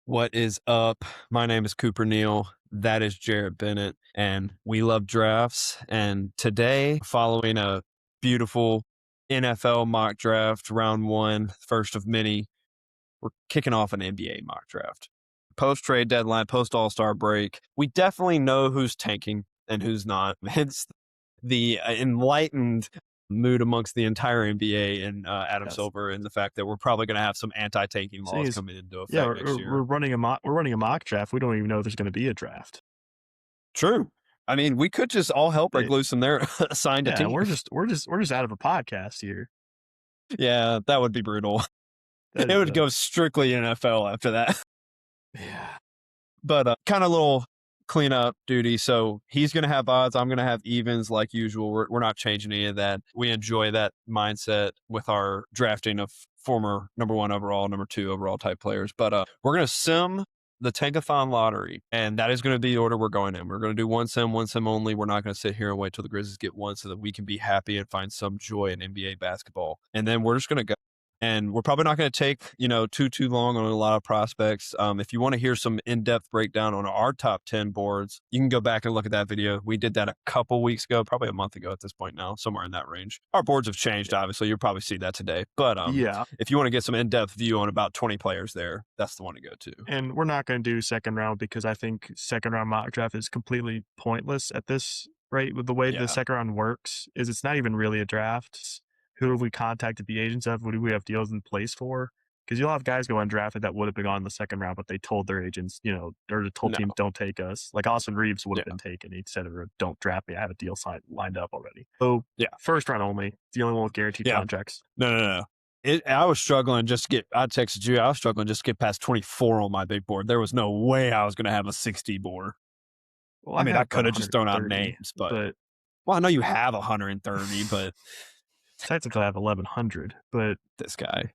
What is up? My name is Cooper Neal. That is Jaret Bennett, and we love drafts. And today, following a beautiful NFL mock draft, round one, first of many, we're kicking off an NBA mock draft. Post trade deadline, post All-Star break, we definitely know who's tanking and who's not. Hence the enlightened mood amongst the entire NBA and Adam Yes. Silver, and the fact that we're probably going to have some anti-tanking laws Jeez. coming into effect Yeah, next year. we're running a mock draft. We don't even know if there's going to be a draft. True. I mean, we could just all help break Hey, loose and they're assigned a Yeah, team. we're just out of a podcast here. Yeah, that would be brutal. That It is would go strictly NFL after that. Yeah. But kind of little cleanup duty. So he's going to have odds. I'm going to have evens like usual. We're not changing any of that. We enjoy that mindset with our drafting of former number 1 overall, number 2 overall type players. But we're going to sim the Tankathon lottery, and that is going to be the order we're going in. We're going to do one sim only. We're not going to sit here and wait till the Grizzlies get one so that we can be happy and find some joy in NBA basketball. And then we're just going to go. And we're probably not going to take, too long on a lot of prospects. If you want to hear some in-depth breakdown on our top 10 boards, you can go back and look at that video. We did that a couple weeks ago, probably a month ago at this point now, somewhere in that range. Our boards have changed, obviously. You'll probably see that today. But Yeah. if you want to get some in-depth view on about 20 players there, that's the one to go to. And we're not going to do second round because I think second round mock draft is completely pointless at this rate. With the way Yeah. the second round works is it's not even really a draft. Who have we contacted the agents of? Who do we have deals in place for? Because you'll have guys go undrafted that would have been gone in the second round, but they told their agents, or the told team, don't take us. Like Austin Reeves would have been taken. He said, don't draft me. I have a deal lined up already. So first round only. It's the only one with guaranteed contracts. No. I was struggling just to get, I texted you, I was struggling just to get past 24 on my big board. There was no way I was going to have a 60 board. Well, I mean, I could have just thrown out names, but well, I know you have 130, but technically I have 1,100, but this guy.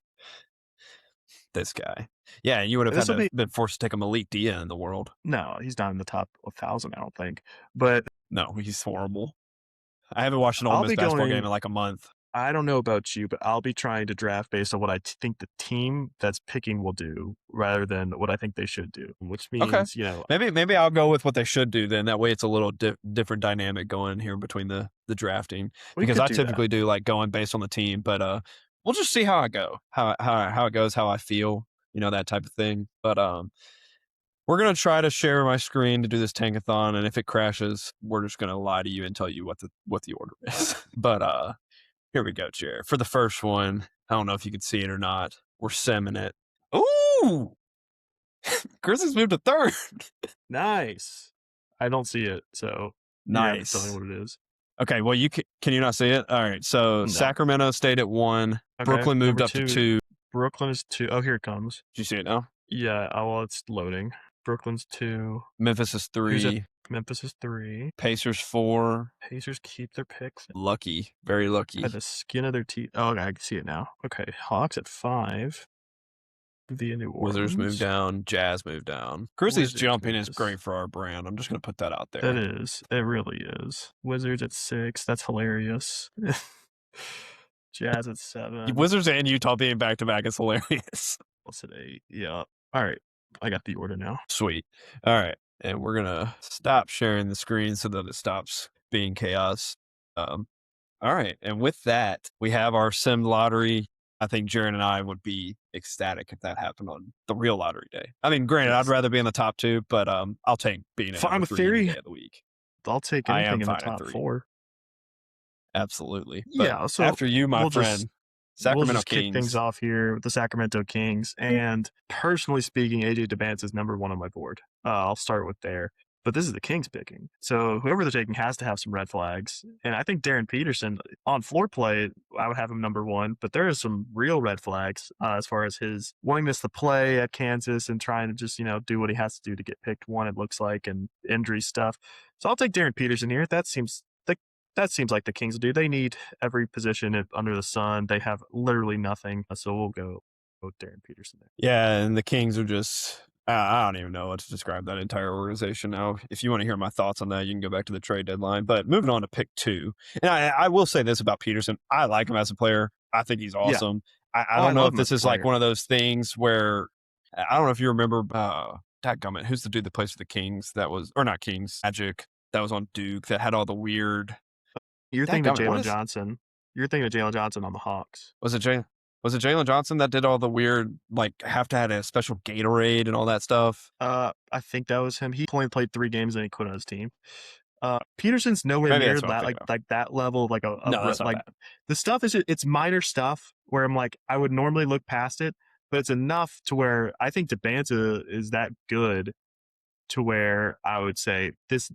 Yeah, you would have been forced to take a Malik Dia in the world. No, he's not in the top 1,000, I don't think. But no, he's horrible. I haven't watched an Ole Miss basketball game in like a month. I don't know about you, but I'll be trying to draft based on what I think the team that's picking will do rather than what I think they should do, which means, Maybe I'll go with what they should do then. That way it's a little different dynamic going here between the drafting. Because I typically do like going based on the team, but we'll just see how I go, how it goes, how I feel, that type of thing. But we're going to try to share my screen to do this Tankathon, and if it crashes, we're just going to lie to you and tell you what the order is. But here we go, Jared. For the first one, I don't know if you can see it or not. We're simming it. Ooh! Grizzlies moved to third. Nice. I don't see it, so nice. Tell me what it is. Okay, well, can you not see it? All right, so no. Sacramento stayed at 1. Okay, Brooklyn moved up to 2. Brooklyn is 2. Oh, here it comes. Did you see it now? Yeah, well, it's loading. Brooklyn's 2. Memphis is 3. Memphis is 3. Pacers 4. Pacers keep their picks. Lucky. Very lucky. By the skin of their teeth. Oh, okay, I can see it now. Okay, Hawks at 5. Via New Orleans. Wizards moved down. Jazz moved down. Grizzlies jumping is great for our brand. I'm just going to put that out there. That is. It really is. Wizards at 6. That's hilarious. Jazz at 7. Wizards and Utah being back-to-back is hilarious. What's at 8? Yeah. All right. I got the order now. Sweet. All right. And we're going to stop sharing the screen so that it stops being chaos. All right. And with that, we have our sim lottery. I think Jared and I would be ecstatic if that happened on the real lottery day. I mean, granted, I'd rather be in the top 2, but I'll take being in the 3 day of the week. I'll take anything in the top 4. Absolutely. But yeah. So after you, my friend. Sacramento Kings. Kick things off here with the Sacramento Kings. And personally speaking, AJ DeBance is number 1 on my board. I'll start with there. But this is the Kings picking. So whoever they're taking has to have some red flags. And I think Darren Peterson, on floor play, I would have him number 1. But there is some real red flags as far as his willingness to play at Kansas and trying to just, do what he has to do to get picked 1, it looks like, and injury stuff. So I'll take Darren Peterson here. That seems like the Kings will do. They need every position under the sun. They have literally nothing. So we'll go with Darren Peterson there. Yeah, and the Kings are just, I don't even know what to describe that entire organization now. If you want to hear my thoughts on that, you can go back to the trade deadline. But moving on to pick 2. And I will say this about Peterson. I like him as a player. I think he's awesome. Yeah. I don't know if this is like one of those things where I don't know if you remember, dadgummit, who's the dude that plays for the Kings that was, or not Kings, Magic, that was on Duke that had all the weird, You're thinking of dadgummit, what Jalen is, Johnson. You're thinking of Jalen Johnson on the Hawks. was it Jalen? Was it Jalen Johnson that did all the weird, like, have to have a special Gatorade and all that stuff? I think that was him. He only played 3 games and he quit on his team. Peterson's nowhere Maybe near that's what I'm that thinking of. like that level of like No, that's not like bad. the stuff is it's minor stuff where I'm like I would normally look past it, but it's enough to where I think Debanza is that good to where I would say this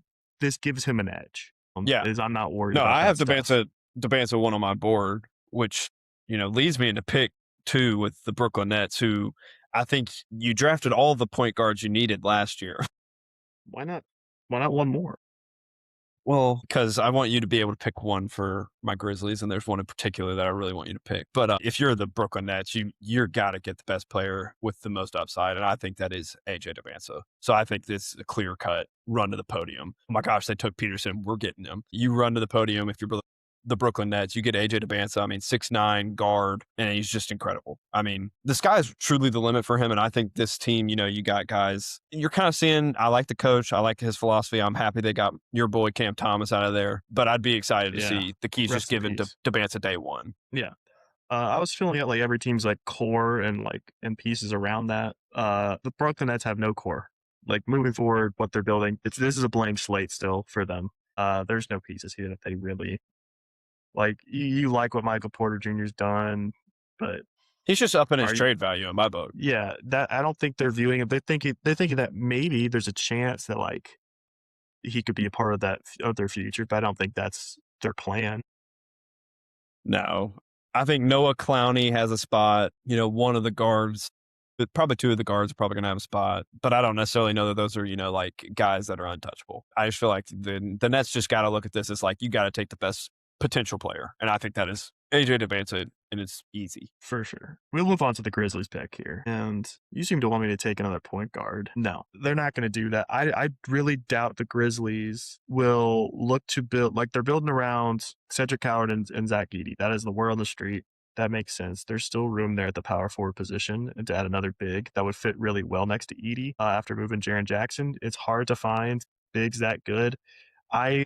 gives him an edge. Yeah. Is I'm not worried No, about I that have stuff. Debanza 1 on my board, which, leads me into pick 2 with the Brooklyn Nets, who I think you drafted all the point guards you needed last year. Why not? Why not one more? Well, because I want you to be able to pick one for my Grizzlies, and there's one in particular that I really want you to pick. But if you're the Brooklyn Nets, you're got to get the best player with the most upside, and I think that is AJ Devanza. So I think this is a clear cut run to the podium. Oh my gosh, they took Peterson. We're getting him. You run to the podium if you're the Brooklyn Nets. You get AJ Devanza. I mean, 6'9" guard, and he's just incredible. I mean, the sky is truly the limit for him, and I think this team, you got guys. You're kind of seeing, I like the coach. I like his philosophy. I'm happy they got your boy Cam Thomas out of there, but I'd be excited to Yeah. see the keys just Rest in given to peace. Devanza day one. Yeah. I was feeling it like every team's like core and pieces around that. The Brooklyn Nets have no core. Like moving forward, what they're building, this is a blank slate still for them. There's no pieces here that they really like. You like what Michael Porter Jr.'s done, but He's just upping his are you? trade value in my book. Yeah, that I don't think they're viewing it. They're thinking that maybe there's a chance that like he could be a part of that of their future, but I don't think that's their plan. No, I think Noah Clowney has a spot. One of the guards, but probably 2 of the guards are probably going to have a spot, but I don't necessarily know that those are, like guys that are untouchable. I just feel like the Nets just got to look at this as like, you got to take the best potential player. And I think that is AJ Devanza, and it's easy. For sure. We'll move on to the Grizzlies pick here. And you seem to want me to take another point guard. No, they're not going to do that. I really doubt the Grizzlies will look to build, like they're building around Cedric Howard and Zach Edey. That is the word on the street. That makes sense. There's still room there at the power forward position and to add another big that would fit really well next to Edey after moving Jaren Jackson. It's hard to find bigs that good. I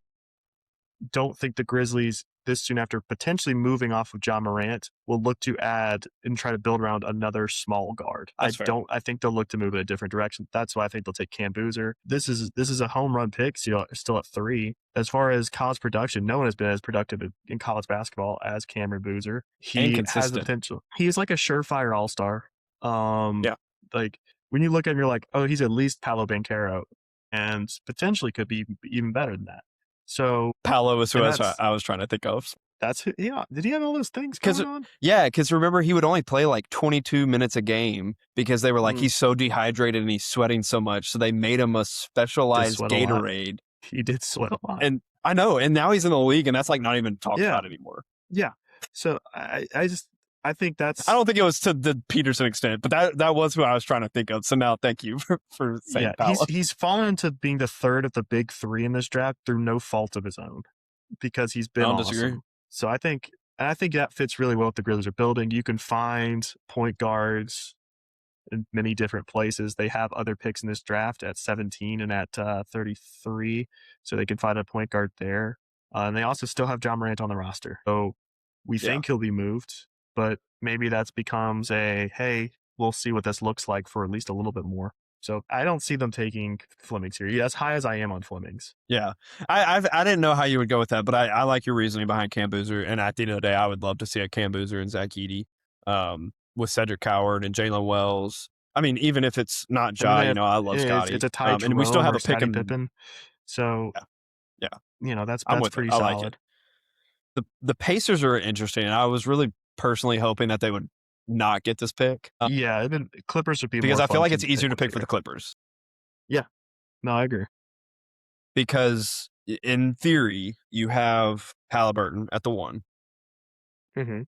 don't think the Grizzlies this soon after potentially moving off of John Morant will look to add and try to build around another small guard. That's fair. I think they'll look to move in a different direction. That's why I think they'll take Cam Boozer. This is a home run pick, so still at 3. As far as college production, no one has been as productive in college basketball as Cameron Boozer. And He has the consistent. potential. He is like a surefire all-star. Yeah. Like when you look at him, you're like, oh, he's at least Paolo Banchero and potentially could be even better than that. So Paolo was who and I was trying to think of. that's who, yeah. Did he have all those things going on? Because remember, he would only play like 22 minutes a game because they were like, he's so dehydrated and he's sweating so much. So they made him a specialized Gatorade. He did sweat a lot. And I know. And now he's in the league, and that's like not even talked about anymore. Yeah. So I think that's. I don't think it was to the Peterson extent, but that was who I was trying to think of. So now, thank you for saying Paolo. He's fallen into being the third of the big 3 in this draft through no fault of his own because he's been awesome. Disagree. So I think that fits really well with the Grizzlies are building. You can find point guards in many different places. They have other picks in this draft at 17 and at 33, so they can find a point guard there. And they also still have John Morant on the roster. So we think he'll be moved, but maybe that becomes hey, we'll see what this looks like for at least a little bit more. So I don't see them taking Flemings here. As high as I am on Flemings. Yeah. I didn't know how you would go with that, but I like your reasoning behind Cam Boozer. And at the end of the day, I would love to see a Cam Boozer and Zach Edey with Cedric Howard and Jalen Wells. I mean, even if it's not Ja, I love Scotty. It's a tie and we still have a pick and Pippen. So yeah. That's I pretty solid. like it. The Pacers are interesting. And I was really personally hoping that they would not get this pick. Clippers would be because more I feel fun like it's to easier to pick for the Clippers. Yeah. No, I agree. Because in theory, you have Halliburton at the 1. Mm-hmm.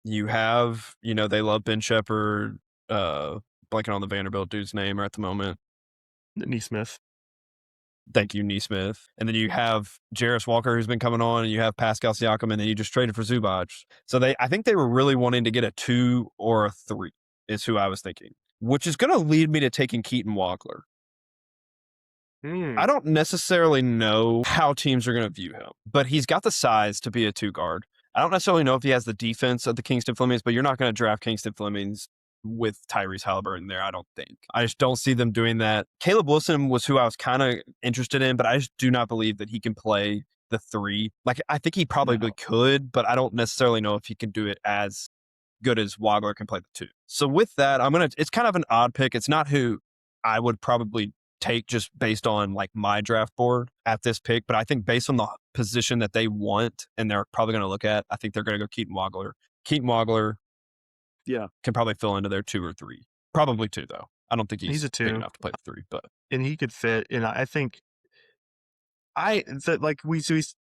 You have, they love Ben Shepherd, blanking on the Vanderbilt dude's name at the moment. Neesmith. Thank you, Neesmith. And then you have Jarris Walker, who's been coming on, and you have Pascal Siakam, and then you just traded for Zubac. So I think they were really wanting to get a 2 or a 3 is who I was thinking. which is going to lead me to taking Keaton Wagler. Mm. I don't necessarily know how teams are going to view him, but he's got the size to be a 2 guard. I don't necessarily know if he has the defense of the Kingston Flemings, but you're not going to draft Kingston Flemings with Tyrese Halliburton there, I don't think. I just don't see them doing that. Caleb Wilson was who I was kind of interested in, but I just do not believe that he can play the 3. Like, I think he probably could, but I don't necessarily know if he can do it as good as Wagler can play the 2. So with that, it's kind of an odd pick. It's not who I would probably take just based on like my draft board at this pick, but I think based on the position that they want and they're probably going to look at, I think they're going to go Keaton Wagler. Keaton Wagler, can probably fill into their 2 or 3. Probably 2 though. I don't think he's a 2 big enough to play the 3, but and he could fit. And I think we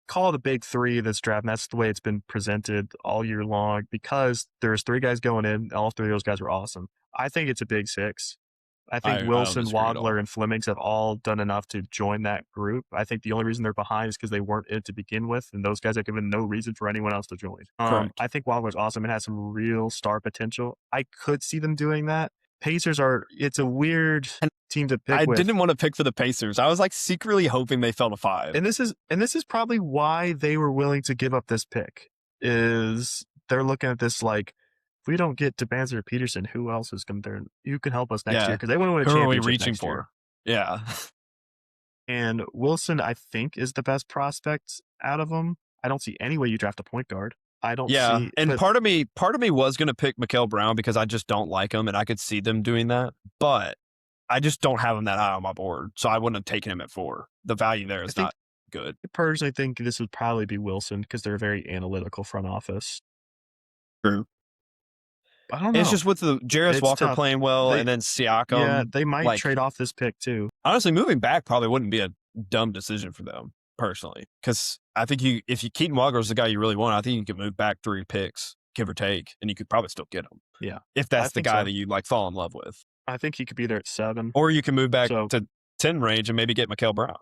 call it a big 3 this draft, and that's the way it's been presented all year long because there's 3 guys going in. All 3 of those guys were awesome. I think it's a big 6. I think Wilson, Wagler, and Flemings have all done enough to join that group. I think the only reason they're behind is because they weren't in it to begin with, and those guys have given no reason for anyone else to join. I think Wagler's awesome and has some real star potential. I could see them doing that. Pacers it's a weird team to pick with. I didn't want to pick for the Pacers. I was like secretly hoping they fell to 5. And this is probably why they were willing to give up this pick, is they're looking at this like, if we don't get Debans or Peterson, who else is going to who can help us next year? Because they want to win a championship. Who are we reaching next for? Year. Yeah. And Wilson, I think, is the best prospect out of them. I don't see any way you draft a point guard. I don't see. And part of me was going to pick Mikael Brown because I just don't like him, and I could see them doing that. But I just don't have him that high on my board, so I wouldn't have taken him at 4. The value there is not good. I personally think this would probably be Wilson because they're a very analytical front office. True. I don't know. It's just with the Jarris Walker playing well and then Siakam. Yeah, they might trade off this pick too. Honestly, moving back probably wouldn't be a dumb decision for them personally, because I think if Keaton Wagler is the guy you really want, I think you could move back 3 picks, give or take, and you could probably still get him. Yeah, if that's the guy that you like fall in love with. I think he could be there at 7, or you can move back to 10 range and maybe get Mikael Brown.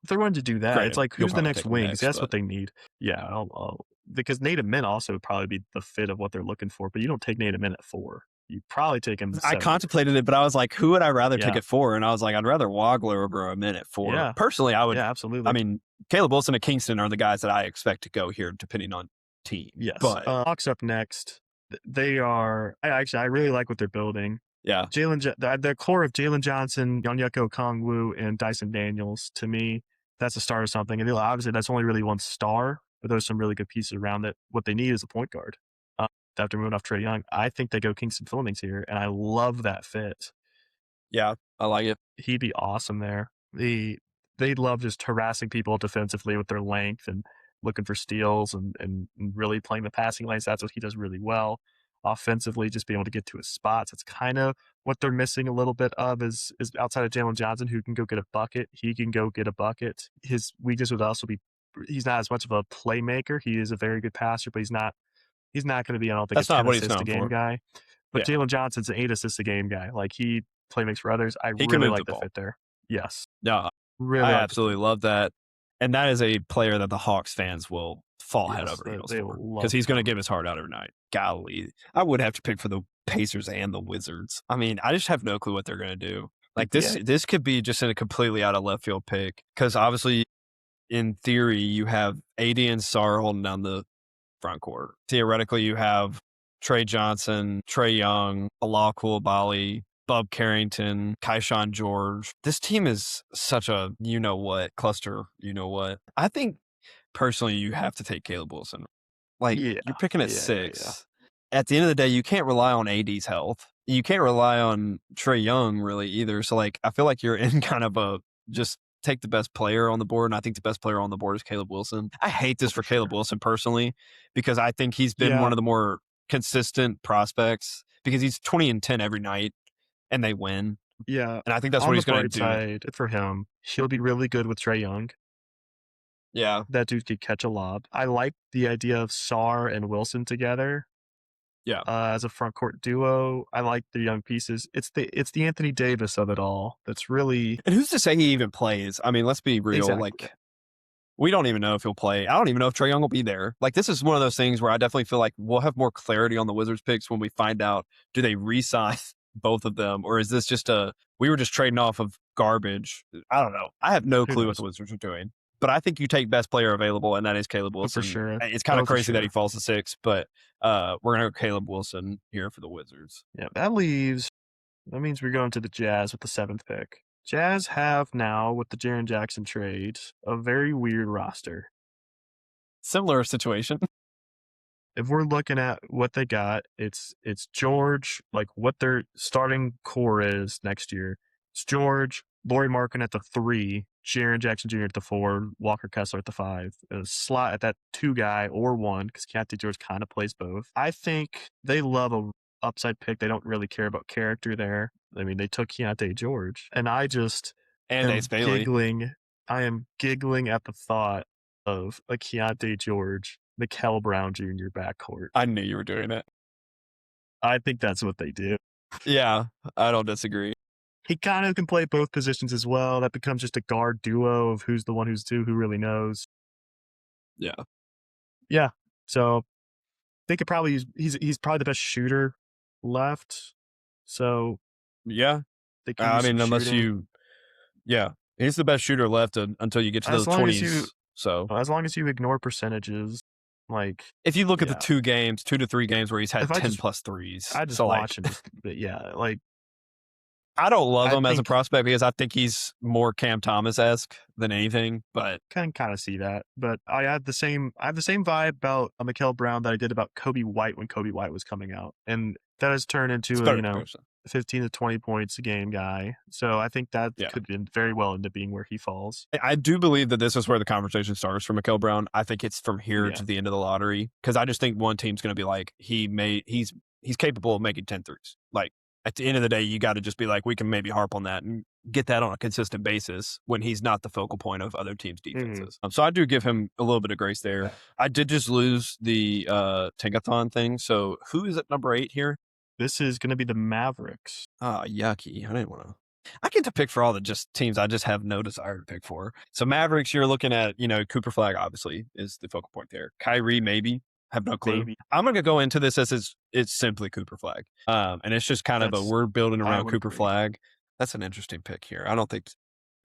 If they're going to do that, it's like, who's the next wing? That's what they need. Yeah, because Nate Min also would probably be the fit of what they're looking for, but you don't take Nate Min at 4. You probably take him. I contemplated it, but I was like, who would I rather take at 4? And I was like, I'd rather Wagler over Min at 4. Yeah. Personally, I would. Yeah, absolutely. I mean, Caleb Wilson and Kingston are the guys that I expect to go here, depending on team. Yes. But Hawks up next. They are. I really like what they're building. Yeah. The core of Jalen Johnson, Onyeka Okongwu, and Dyson Daniels, to me, that's a start of something. And obviously, that's only really one star, but there's some really good pieces around it. What they need is a point guard. After moving off Trae Young, I think they go Kingston Flemings here, and I love that fit. Yeah, I like it. He'd be awesome there. They love just harassing people defensively with their length and looking for steals and really playing the passing lanes. That's what he does really well. Offensively, just being able to get to his spots. It's kind of what they're missing a little bit of is outside of Jalen Johnson, who can go get a bucket. He can go get a bucket. His weakness would also be he's not as much of a playmaker. He is a very good passer, but he's not going to be, I don't think, that's a 10 not what assist a game guy. But Jalen Johnson's an 8 assist a game guy. Like, he playmakes for others. I really like the fit there. Yes. Yeah. Really, I absolutely love that. And that is a player that the Hawks fans will fall head over heels for, because he's going to give his heart out every night. Golly. I would have to pick for the Pacers and the Wizards. I mean, I just have no clue what they're going to do. Like, this could be just in a completely out of left field pick, because obviously, in theory, you have AD and Sarr holding down the front court. Theoretically, you have Trae Johnson, Trae Young, Alaa Coulibaly, Bub Carrington, Kaishan George. This team is such a you-know-what cluster, you-know-what. I think, personally, you have to take Caleb Wilson. Like, you're picking at 6. Yeah. At the end of the day, you can't rely on AD's health. You can't rely on Trae Young, really, either. So, like, I feel like you're in kind of a just take the best player on the board, and I think the best player on the board is Caleb Wilson. I hate this for Caleb Wilson personally, because I think he's been one of the more consistent prospects, because he's 20-10 every night and they win. Yeah. And I think that's what he's going to do. For him, he'll be really good with Trae Young. Yeah. That dude could catch a lob. I like the idea of Sarr and Wilson together. Yeah. As a front court duo. I like the young pieces. It's the Anthony Davis of it all. That's really. And who's to say he even plays? I mean, let's be real. Exactly. Like, We don't even know if he'll play. I don't even know if Trae Young will be there. Like, this is one of those things where I definitely feel like we'll have more clarity on the Wizards picks when we find out, do they re-sign both of them, or is this just we were just trading off of garbage? I don't know. I have no Who clue what knows? the Wizards are doing. But I think you take best player available, and that is Caleb Oh, for Wilson. sure. It's kind Oh, of for crazy that he sure. falls to 6, but we're going to go Caleb Wilson here for the Wizards. Yeah, that means we're going to the Jazz with the 7th pick. Jazz have now, with the Jaren Jackson trade, a very weird roster. Similar situation. If we're looking at what they got, it's George, like what their starting core is next year. It's George, Lauri Markkanen at the 3, Jaren Jackson Jr. at the 4, Walker Kessler at the 5, a slot at that 2 guy or 1, because Keontae George kind of plays both. I think they love a upside pick. They don't really care about character there. I mean, they took Keontae George, and I just And am Ace Bailey. giggling. I am giggling at the thought of a Keontae George, Mikal Brown Jr. backcourt. I knew you were doing it. I think that's what they do. Yeah, I don't disagree. He kind of can play both positions as well. That becomes just a guard duo of who's the one who's two, who really knows. Yeah. Yeah. So they could probably use, he's probably the best shooter left. So yeah. they can use unless shooting. he's the best shooter left until you get to those 20s. So as long as you ignore percentages, like if you look at the 2 to 3 games where he's had 10 plus threes, I just watch him. But yeah, like I don't love him as a prospect because I think he's more Cam Thomas-esque than anything, but can kind of see that. But I have the same vibe about Mikal Brown that I did about Kobe White when Kobe White was coming out, and that has turned into a 15 to 20 points a game guy. So I think that could very well end up being where he falls. I do believe that this is where the conversation starts for Mikal Brown. I think it's from here to the end of the lottery, because I just think one team's going to be like, he's capable of making 10 threes. Like, at the end of the day, you got to just be like, we can maybe harp on that and get that on a consistent basis when he's not the focal point of other teams' defenses. So I do give him a little bit of grace there. I did just lose the Tankathon thing. So who is at number 8 here? This is going to be the Mavericks. Oh, yucky. I didn't want to. I get to pick for all the just teams I just have no desire to pick for. So Mavericks, you're looking at, Cooper Flag obviously is the focal point there. Kyrie, maybe. Have no clue. Maybe. I'm going to go into this as it's simply Cooper Flag. And it's just kind of we're building around Cooper Flag. That's an interesting pick here. I don't think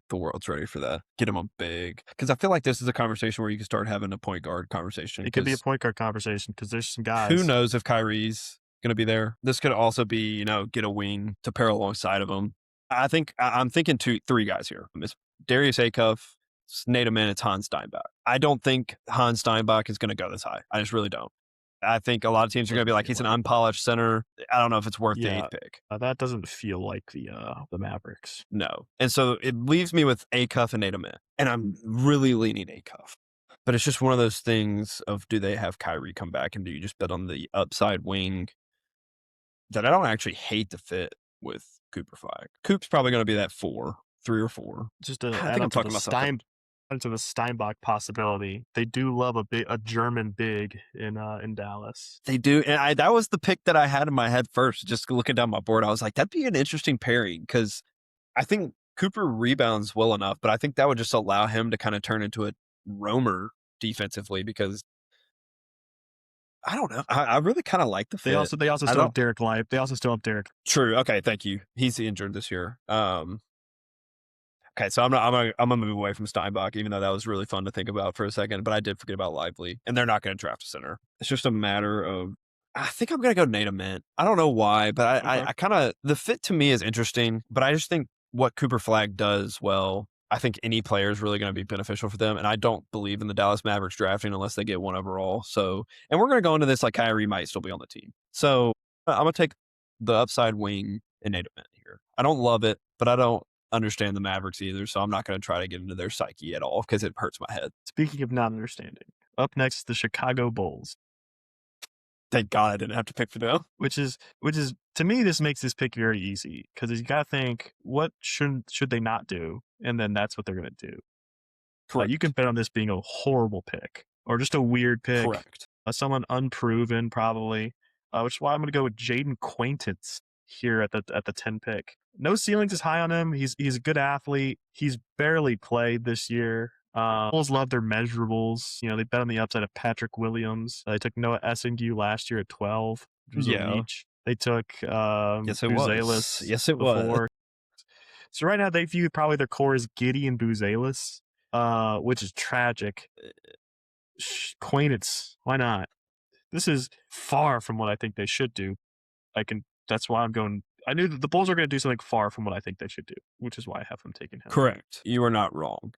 the world's ready for that. Get him a big. Because I feel like this is a conversation where you can start having a point guard conversation. It could be a point guard conversation because there's some guys. Who knows if Kyrie's going to be there? This could also be, get a wing to pair alongside of him. I think I'm thinking 3 guys here. It's Darius Acuff, it's Nate Amin, it's Hans Steinbach. I don't think Hans Steinbach is going to go this high. I just really don't. I think a lot of teams are going to be like, he's an unpolished center. I don't know if it's worth the 8th pick. That doesn't feel like the Mavericks. No. And so it leaves me with Acuff and Nate Amin. And I'm really leaning Acuff. But it's just one of those things of, do they have Kyrie come back, and do you just bet on the upside wing that I don't actually hate the fit with Cooper Flag? Coop's probably going to be that 3 or 4. Just to add on to the Steinbach possibility, they do love a German big in Dallas. They do, and that was the pick that I had in my head first. Just looking down my board, I was like, that'd be an interesting pairing, because I think Cooper rebounds well enough, but I think that would just allow him to kind of turn into a roamer defensively, because I don't know. I really kind of like the fit. They also still have Derek Live. They also still have Derek. True. Okay. Thank you. He's injured this year. Okay, so I'm gonna move away from Steinbach, even though that was really fun to think about for a second. But I did forget about Lively, and they're not going to draft a center. It's just a matter of, I think I'm going to go Nate Amin. I don't know why, but I kind of, the fit to me is interesting. But I just think what Cooper Flag does well, I think any player is really going to be beneficial for them. And I don't believe in the Dallas Mavericks drafting unless they get 1 overall. So, and we're going to go into this like Kyrie might still be on the team. So I'm going to take the upside wing and Nate Amin here. I don't love it, but I don't understand the Mavericks either, so I'm not going to try to get into their psyche at all because it hurts my head. Speaking of not understanding, up next, the Chicago Bulls. Thank God I didn't have to pick for them. Which is to me, this makes this pick very easy, because you got to think, what should they not do, and then that's what they're going to do. Correct. You can bet on this being a horrible pick or just a weird pick. Correct. Someone unproven probably, which is why I'm going to go with Jaden Quaintance here at the 10 pick. No ceilings is high on him. He's a good athlete. He's barely played this year. Bulls love their measurables. They bet on the upside of Patrick Williams. They took Noah Essingue last year at 12, which was a Yeah. reach. They took Yes, it was. Buzelis Yes, it was. before. So right now they view probably their core as Giddy and Buzelis, which is tragic. Quaintance, why not? This is far from what I think they should do. That's why I'm going. I knew that the Bulls are going to do something far from what I think they should do, which is why I have them taking him. Correct. You are not wrong.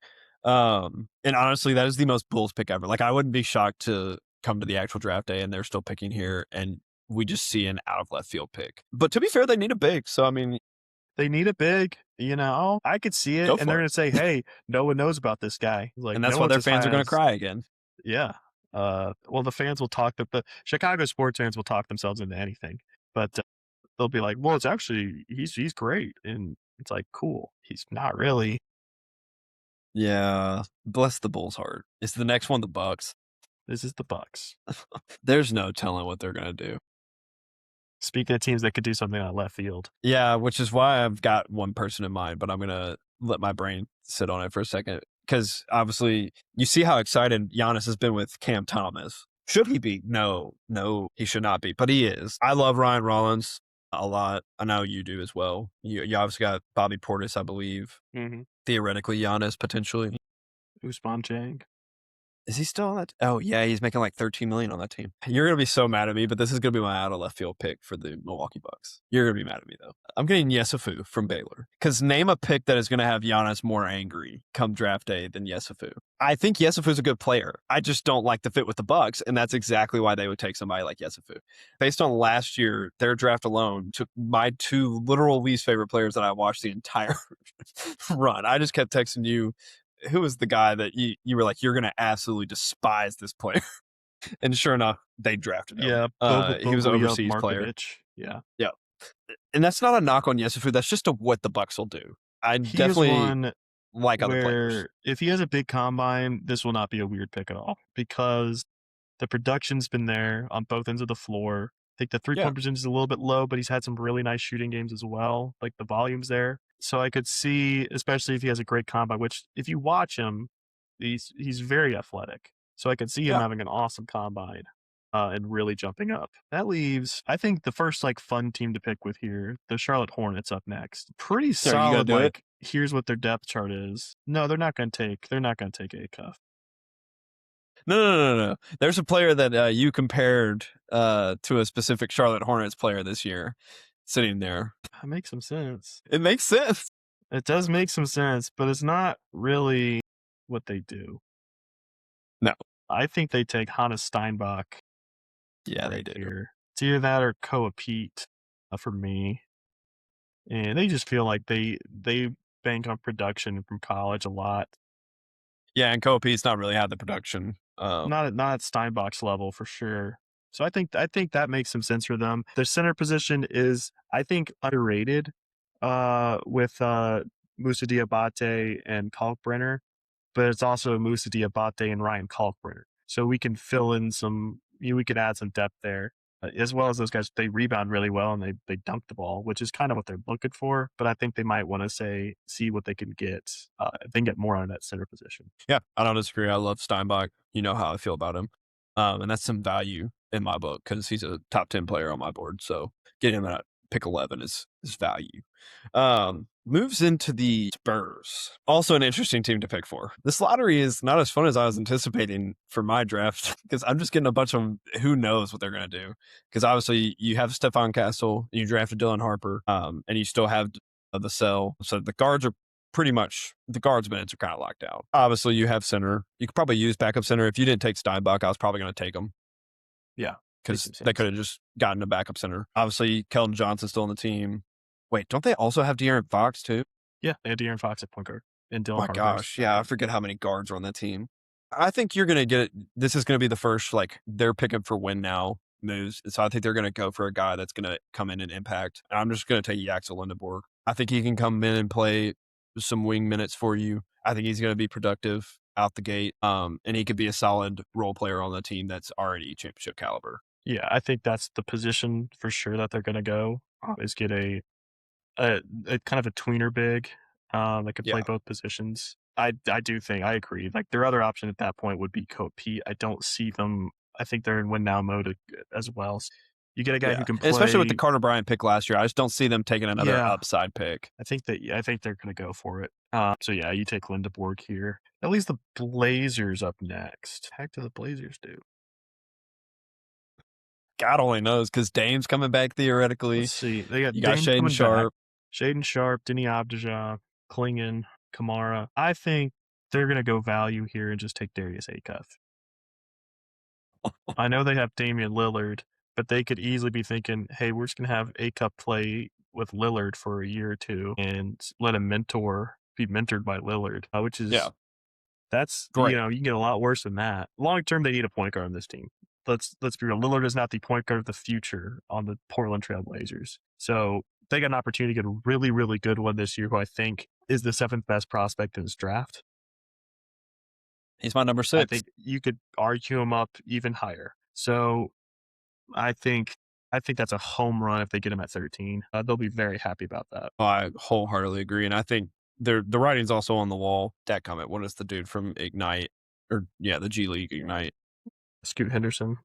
And honestly, that is the most Bulls pick ever. Like, I wouldn't be shocked to come to the actual draft day and they're still picking here and we just see an out of left field pick. But to be fair, they need a big. So, I mean, they need a big, I could see it. And they're going to say, hey, no one knows about this guy. Like, and that's why their fans are going to cry again. Yeah. Well, the fans will talk, the Chicago sports fans will talk themselves into anything. But they'll be like, well, it's actually, he's great. And it's like, cool. He's not really. Yeah. Bless the Bulls' heart. Is the next one the Bucks? This is the Bucks. There's no telling what they're going to do. Speaking of teams that could do something on left field. Yeah, which is why I've got one person in mind, but I'm going to let my brain sit on it for a second. Because obviously, you see how excited Giannis has been with Cam Thomas. Should he be? No, he should not be, but he is. I love Ryan Rollins a lot. I know you do as well. You obviously got Bobby Portis, I believe. Mm-hmm. Theoretically, Giannis, potentially. Ousmane Chang. Is he still on that? Oh, yeah, he's making like $13 million on that team. You're going to be so mad at me, but this is going to be my out of left field pick for the Milwaukee Bucks. You're going to be mad at me, though. I'm getting Yesufu from Baylor. Because name a pick that is going to have Giannis more angry come draft day than Yesufu. I think Yesufu is a good player. I just don't like the fit with the Bucks, and that's exactly why they would take somebody like Yesufu. Based on last year, their draft alone took my two literal least favorite players that I watched the entire run. I just kept texting you, who was the guy that you were like, you're going to absolutely despise this player? And sure enough, they drafted him. Yeah. He was an overseas player. Yeah. Yeah. And that's not a knock on Yesufu. That's just what the Bucks will do. I definitely like other players. If he has a big combine, this will not be a weird pick at all because the production's been there on both ends of the floor. I think the three-point percentage is a little bit low, but he's had some really nice shooting games as well. Like the volume's there. So I could see, especially if he has a great combine, which if you watch him, he's very athletic. So I could see him having an awesome combine and really jumping up. That leaves, I think, the first fun team to pick with here, the Charlotte Hornets up next. Pretty solid. Here's what their depth chart is. No, they're not going to take Acuff. No. There's a player that you compared to a specific Charlotte Hornets player this year sitting there. That makes some sense. It makes sense. It does make some sense, but it's not really what they do. No. I think they take Hannes Steinbach. Yeah, they do. Here. It's either that or Koa Pete for me. And they just feel like they bank on production from college a lot. Yeah, and Koa Pete's not really had the production. Not at Steinbach's level for sure. So I think that makes some sense for them. Their center position is, I think, underrated with Moussa Diabate and Kalkbrenner, but it's also Moussa Diabate and Ryan Kalkbrenner. So we can fill in we could add some depth there. As well as those guys, they rebound really well and they dunk the ball, which is kind of what they're looking for. But I think they might want to see what they can get if they can get more on that center position. Yeah, I don't disagree. I love Steinbach. You know how I feel about him. And that's some value in my book because he's a top 10 player on my board. So getting him at pick 11 is value. Moves into the Spurs. Also an interesting team to pick for. This lottery is not as fun as I was anticipating for my draft because I'm just getting a bunch of who knows what they're going to do. Because obviously you have Stephon Castle, you drafted Dylan Harper, and you still have the cell. So the guards are pretty much, the guards minutes are kind of locked out. Obviously you have center. You could probably use backup center. If you didn't take Steinbach, I was probably going to take him. Yeah. Because they could have just gotten a backup center. Obviously, Keldon Johnson's still on the team. Wait, don't they also have De'Aaron Fox too? Yeah, they have De'Aaron Fox at point guard. And Dylan Harper. Gosh, yeah, I forget how many guards are on that team. I think you're going to get it. This is going to be the first, they're picking for win now moves. So I think they're going to go for a guy that's going to come in and impact. And I'm just going to take Yaxel Lindeborg. I think he can come in and play some wing minutes for you. I think he's going to be productive out the gate. And he could be a solid role player on the team that's already championship caliber. Yeah, I think that's the position for sure that they're going to go is get a kind of a tweener big that could play both positions. I do think I agree. Like their other option at that point would be compete. I don't see them. I think they're in win now mode as well. So you get a guy who Yeah, can and especially with the play. Carter Bryant pick last year, I just don't see them taking another Yeah, upside pick. I think they're gonna go for it. So yeah, you take Lindeborg here. At least the Blazers up next. Heck do the Blazers do? God only knows because Dame's coming back Let's theoretically. see. They got You got Dame Shaden coming back. Sharp. Shaden Sharp, Denny Abdijah, Klingon, Kamara. I think they're gonna go value here and just take Darius Acuff. I know they have Damian Lillard, but they could easily be thinking, hey, we're just going to have Acuff play with Lillard for a year or two and let him be mentored by Lillard, which Yeah, is, that's, you great. know, you can get a lot worse than that. Long term, they need a point guard on this team. Let's be real. Lillard is not the point guard of the future on the Portland Trail Blazers. So they got an opportunity to get a really, really good one this year, who I think is the seventh best prospect in this draft. He's my number I 6. think you could argue him up even higher. So I think that's a home run if they get him at 13. They'll be very happy about that. I wholeheartedly agree, and I think the writing's also on the wall. That comment. What is the dude from Ignite? Or yeah, the G League Ignite. Scoot Henderson.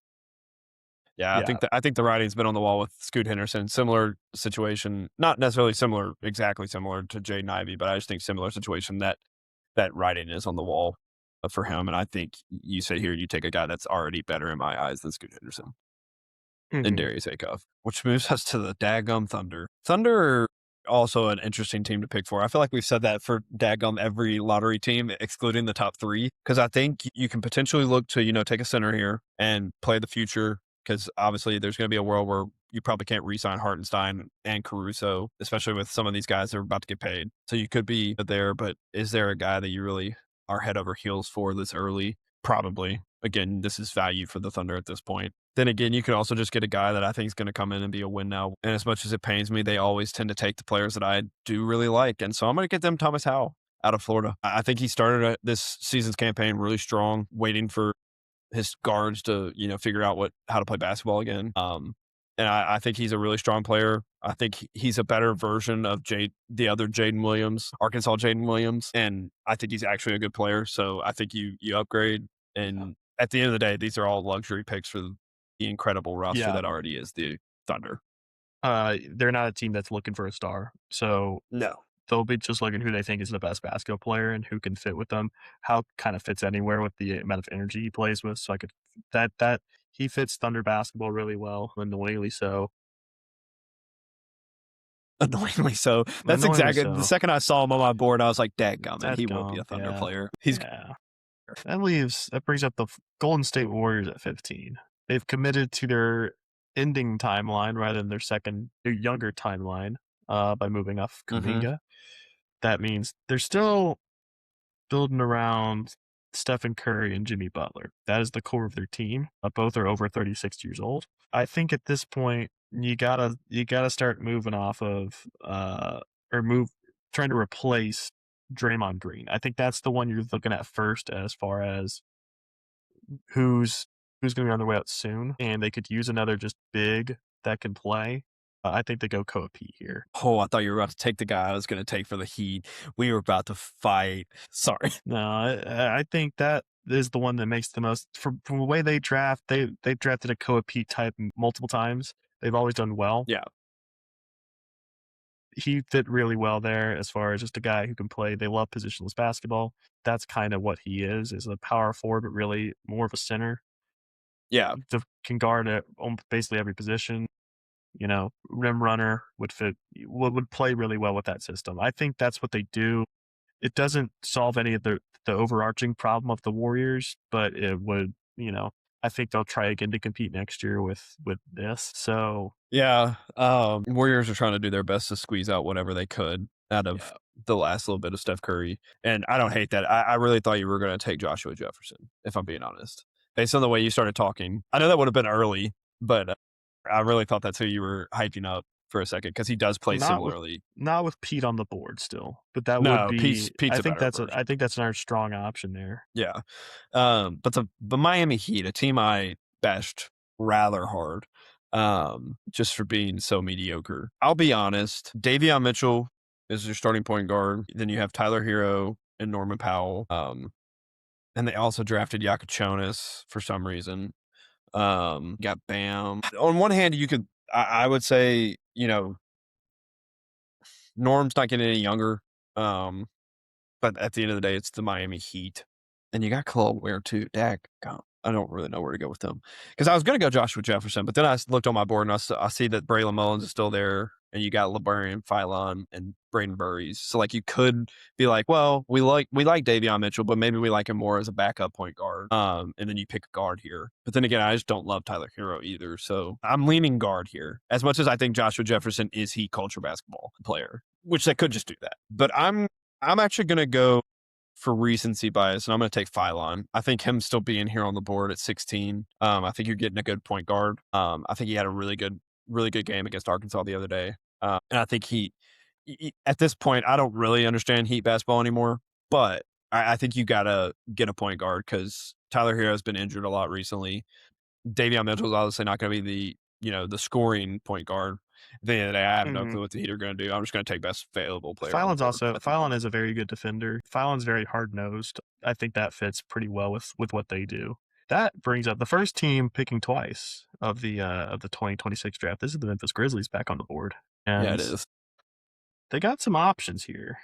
Yeah, Yeah. I think the writing's been on the wall with Scoot Henderson. Similar situation, not necessarily similar, exactly similar to Jaden Ivey, but I just think similar situation that writing is on the wall for him. And I think you sit here, you take a guy that's already better in my eyes than Scoot Henderson and Mm-hmm. Darius Acuff, which moves us to the daggum Thunder. Thunder are also an interesting team to pick for. I feel like we've said that for daggum every lottery team, excluding the top 3, because I think you can potentially look to, take a center here and play the future, because obviously there's going to be a world where you probably can't re-sign Hartenstein and Caruso, especially with some of these guys that are about to get paid. So you could be there, but is there a guy that you really are head over heels for this early? Probably. Again, this is value for the Thunder at this point. Then again, you could also just get a guy that I think is going to come in and be a win now. And as much as it pains me, they always tend to take the players that I do really like. And so I'm going to get them Thomas Howell out of Florida. I think he started this season's campaign really strong, waiting for his guards to, figure out how to play basketball again. And I think he's a really strong player. I think he's a better version of the other Jaden Williams, Arkansas Jaden Williams. And I think he's actually a good player. So I think you upgrade. And at the end of the day, these are all luxury picks for the incredible roster Yeah. that already is the Thunder. They're not a team that's looking for a star. So No. they'll be just looking who they think is the best basketball player and who can fit with them. How kind of fits anywhere with the amount of energy he plays with. So I could that he fits Thunder basketball really well, annoyingly so. Annoyingly so. That's Annoyingly exactly the so. second I saw him on my board, I was like, dadgummit, he will be a Thunder Yeah. player. He's Yeah. That brings up the Golden State Warriors at 15. They've committed to their ending timeline rather than their younger timeline by moving off Kuminga. That means they're still building around Stephen Curry and Jimmy Butler. That is the core of their team. Both are over 36 years old. I think at this point you gotta start moving off of trying to replace Draymond Green. I think that's the one you're looking at first as far as who's going to be on their way out soon, and they could use another just big that can play. I think they go Koa P here. Oh, I thought you were about to take the guy I was going to take for the Heat. We were about to fight. Sorry. No, I think that is the one that makes the most from the way they draft. They drafted a Koa P type multiple times. They've always done well. Yeah. He fit really well there as far as just a guy who can play. They love positionless basketball. That's kind of what he is a power forward, but really more of a center. Yeah. Can guard at basically every position. Rim runner would play really well with that system. I think that's what they do. It doesn't solve any of the overarching problem of the Warriors, but it would, I think they'll try again to compete next year with this. So yeah, Warriors are trying to do their best to squeeze out whatever they could out of the last little bit of Steph Curry, and I don't hate that. I really thought you were going to take Joshua Jefferson, if I'm being honest, based on the way you started talking. I know that would have been early, but I really thought that's who you were hyping up for a second because he does play similarly. Not with Pete on the board still, but that No, would be. Pete's I think that's version. I think that's another strong option there. Yeah, but the Miami Heat, a team I bashed rather hard, just for being so mediocre. I'll be honest, Davion Mitchell is your starting point guard. Then you have Tyler Hero and Norman Powell. And they also drafted Yakachonis for some reason. Got Bam. On one hand, I would say, Norm's not getting any younger. Um, but at the end of the day, it's the Miami Heat. And you got Khalil Ware too. Dak, God, I don't really know where to go with them. Because I was going to go Joshua Jefferson, but then I looked on my board and I see that Braylon Mullins is still there. And you got LeBarian Philon and Braden Burries. So like you could be like, well, we like Davion Mitchell, but maybe we like him more as a backup point guard. And then you pick a guard here. But then again, I just don't love Tyler Hero either. So I'm leaning guard here. As much as I think Joshua Jefferson is Heat culture basketball player, which they could just do that. But I'm actually going to go for recency bias, and I'm going to take Philon. I think him still being here on the board at 16. I think you're getting a good point guard. I think he had a really good game against Arkansas the other day. And I think he, at this point, I don't really understand Heat basketball anymore, but I think you got to get a point guard because Tyler Hero has been injured a lot recently. Davion Mitchell is obviously not going to be the scoring point guard. At the end of the day, I have no clue what the Heat are going to do. I'm just going to take best available player. Philon is a very good defender. Philon's very hard nosed. I think that fits pretty well with what they do. That brings up the first team picking twice of the 2026 draft. This is the Memphis Grizzlies back on the board, and yeah, it is. They got some options here.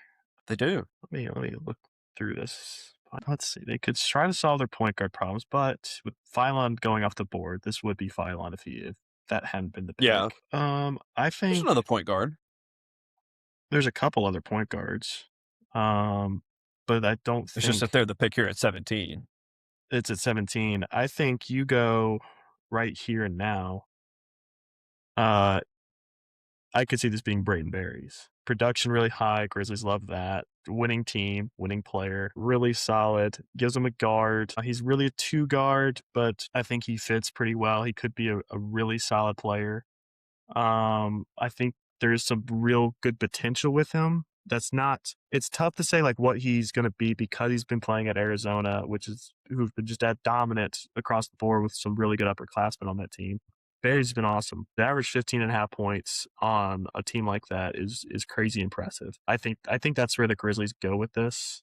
They do. Let me look through this. Let's see. They could try to solve their point guard problems, but with Philon going off the board, this would be Philon if that hadn't been the pick. Yeah. I think there's another point guard. There's a couple other point guards. But I don't think it's just that they're the pick here at 17. It's at 17. I think you go right here and now. I could see this being Braden Berries. Production really high. Grizzlies love that. Winning team, winning player, really solid. Gives him a guard. He's really a 2 guard, but I think he fits pretty well. He could be a really solid player. I think there's some real good potential with him. It's tough to say like what he's going to be because he's been playing at Arizona, who've been just that dominant across the board with some really good upperclassmen on that team. Berry's been awesome. The average 15.5 points on a team like that is crazy impressive. I think that's where the Grizzlies go with this.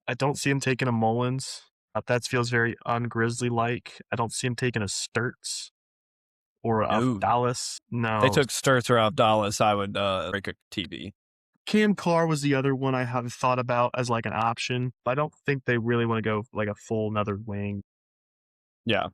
I don't see him taking a Mullins. That feels very un-Grizzly-like. I don't see him taking a Sturts or a Dallas. No. They took Sturts or Dallas, I would break a TV. Cam Carr was the other one I have thought about as like an option, but I don't think they really want to go like a full another wing. Yeah.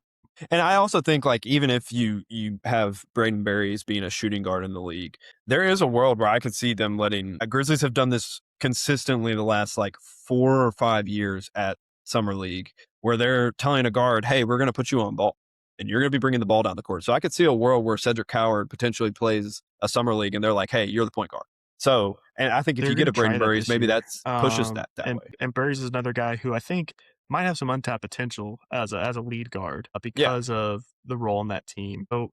And I also think like even if you have Braden Berries being a shooting guard in the league, there is a world where I could see them letting Grizzlies have done this consistently the last like 4 or 5 years at Summer League where they're telling a guard, hey, we're going to put you on ball and you're going to be bringing the ball down the court. So I could see a world where Cedric Howard potentially plays a Summer League and they're like, hey, you're the point guard. So, and I think if you get a Braden Berries, maybe that pushes that way. And Berries is another guy who I think might have some untapped potential as a lead guard because of the role in that team. So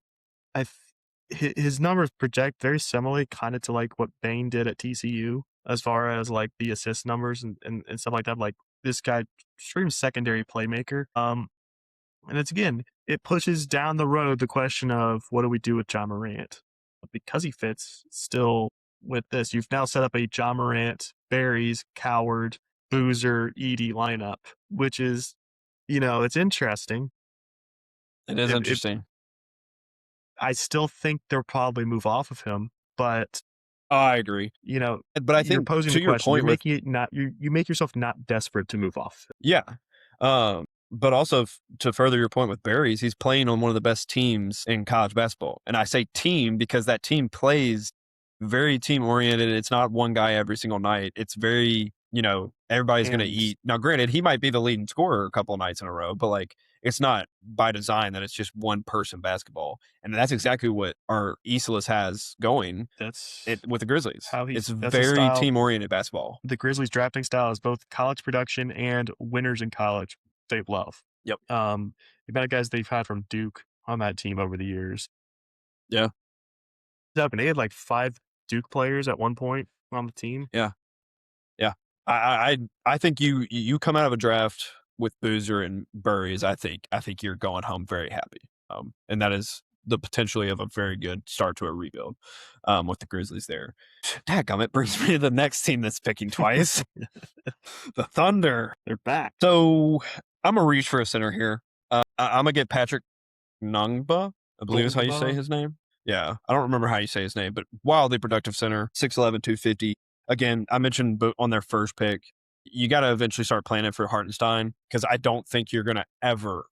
his numbers project very similarly kind of to like what Bane did at TCU as far as like the assist numbers and stuff like that. Like this guy, extreme secondary playmaker. And it pushes down the road the question of what do we do with John Morant? Because he fits still with this. You've now set up a John Morant, Berries, Coward, Boozer, Edey lineup, which is, it's interesting. It is interesting. I still think they'll probably move off of him, but I agree. But I think you're posing to the your question, point, you're making it not you make yourself not desperate to move off. Yeah. But also to further your point with Berries, he's playing on one of the best teams in college basketball. And I say team because that team plays very team oriented. It's not one guy every single night. It's very, everybody's going to eat. Now, granted, he might be the leading scorer a couple of nights in a row, but like it's not by design that it's just one person basketball. And that's exactly what our Esalas has going with the Grizzlies. It's very team oriented basketball. The Grizzlies drafting style is both college production and winners in college. They love. Yep. The amount of guys they've had from Duke on that team over the years. Yeah. And they had like 5 Duke players at one point on the team. Yeah. Yeah. I think you come out of a draft with Boozer and Berries. I think you're going home very happy. And that is the potentially of a very good start to a rebuild with the Grizzlies there. Dadgum, it brings me to the next team that's picking twice. The Thunder. They're back. So I'm going to reach for a center here. I'm going to get Patrick Nungba, I believe is how you say his name. Yeah, I don't remember how you say his name, but wildly productive center, 6'11", 250. Again, I mentioned on their first pick, you got to eventually start planning for Hartenstein because I don't think you're going to ever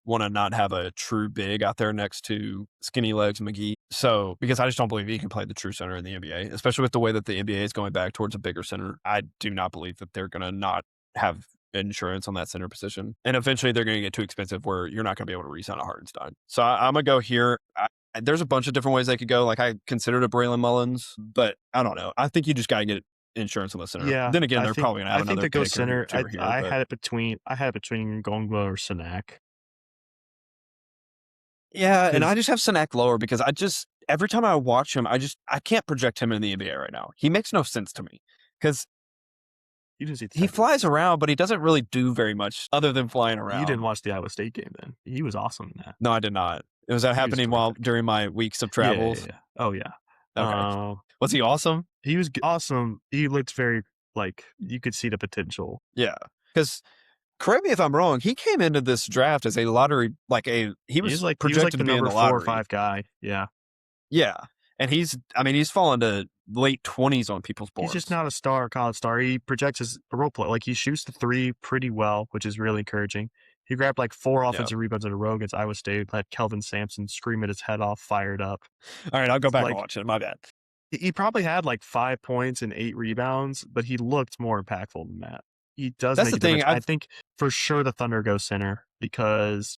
want to not have a true big out there next to skinny legs McGee. So, because I just don't believe he can play the true center in the NBA, especially with the way that the NBA is going back towards a bigger center. I do not believe that they're going to not have insurance on that center position. And eventually they're going to get too expensive where you're not going to be able to re-sign a Hartenstein. So I'm going to go here. There's a bunch of different ways they could go. Like I considered a Braylon Mullins, but I don't know. I think you just got to get insurance on the center. Yeah. Then again, they're probably going to have another pick. I think pick they go center. or two here, I had it between Ngongba or Sanak. Yeah, and I just have Sanak lower because every time I watch him, I can't project him in the NBA right now. He makes no sense to me because he flies around, but he doesn't really do very much other than flying around. You didn't watch the Iowa State game then. He was awesome in that. No, I did not. Was that happening during my weeks of travels? Yeah. Oh, yeah. Okay. Was he awesome? He was awesome. He looked very, you could see the potential. Yeah. Because, correct me if I'm wrong, he came into this draft as a lottery, he was projected to be in the lottery. 4 or 5 guy. Yeah. Yeah. And he's fallen to late 20s on people's boards. He's just not a college star. He projects as a role player. He shoots the three pretty well, which is really encouraging. He grabbed 4 offensive rebounds in a row against Iowa State, had Kelvin Sampson screaming his head off, fired up. All right, I'll go back and watch it. My bad. He probably had 5 points and 8 rebounds, but he looked more impactful than that. He does. That's the thing. I think for sure the Thunder go center because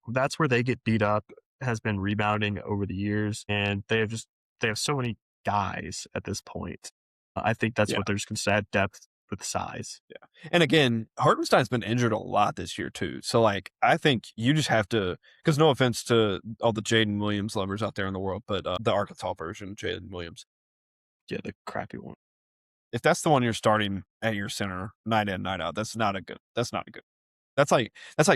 that's where they get beat up. Has been rebounding over the years, and they have so many guys at this point. I think that's what they're just going to add depth with size. Yeah. And again, Hartenstein's been injured a lot this year too. So I think you just have to, because no offense to all the Jaden Williams lovers out there in the world, but the Arkansas version of Jaden Williams. Yeah, the crappy one. If that's the one you're starting at your center night in, night out, that's not a good. That's like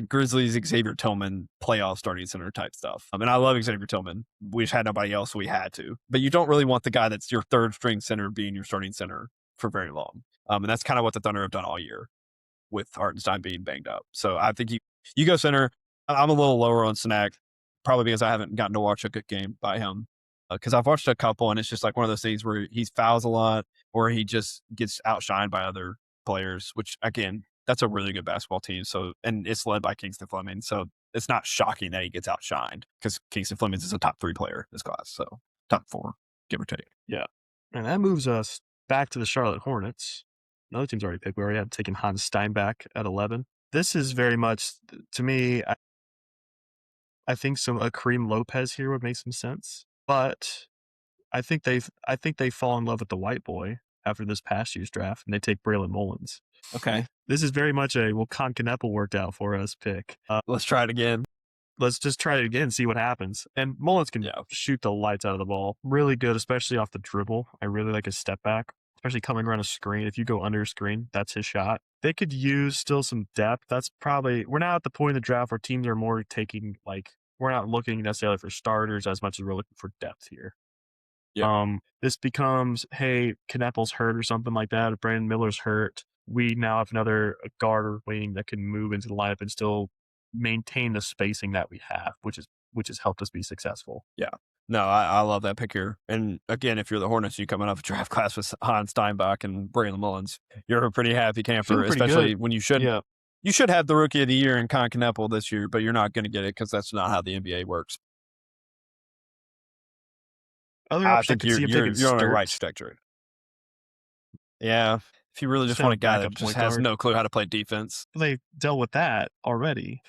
Grizzlies Xavier Tillman playoff starting center type stuff. I mean, I love Xavier Tillman. We just had nobody else, so we had to. But you don't really want the guy that's your third string center being your starting center for very long. And that's kind of what the Thunder have done all year with Hartenstein being banged up. So I think you go center. I'm a little lower on Sanak, probably because I haven't gotten to watch a good game by him. Because I've watched a couple, and it's just one of those things where he fouls a lot or he just gets outshined by other players, which, again, that's a really good basketball team. So, and it's led by Kingston Fleming. So it's not shocking that he gets outshined because Kingston Fleming is a top 3 player in this class. So top 4, give or take. Yeah. And that moves us back to the Charlotte Hornets. Another team's already picked. We already have taken Hans Steinbach at 11. This is very much, to me, I think a Kareem Lopez here would make some sense. But I think they fall in love with the white boy after this past year's draft, and they take Braylon Mullins. Okay. This is very much Con Kneppel worked out for us pick. Let's try it again. Let's just try it again and see what happens. And Mullins can shoot the lights out of the ball. Really good, especially off the dribble. I really like his step back, especially coming around a screen. If you go under a screen, that's his shot. They could use still some depth. We're now at the point in the draft where teams are more taking, we're not looking necessarily for starters as much as we're looking for depth here. Yeah. This becomes, hey, Kneppel's hurt or something like that. If Brandon Miller's hurt, we now have another guard or wing that can move into the lineup and still maintain the spacing that we have, which has helped us be successful. Yeah. No, I love that pick here. And again, if you're the Hornets, you coming off a draft class with Hans Steinbach and Braylon Mullins, you're a pretty happy camper, especially when you should. Yeah. You should have the Rookie of the Year in Con Kneppel this year, but you're not going to get it because that's not how the NBA works. I think you're on the right trajectory. Yeah. If you really just want a guy that just has no clue how to play defense. They dealt with that already.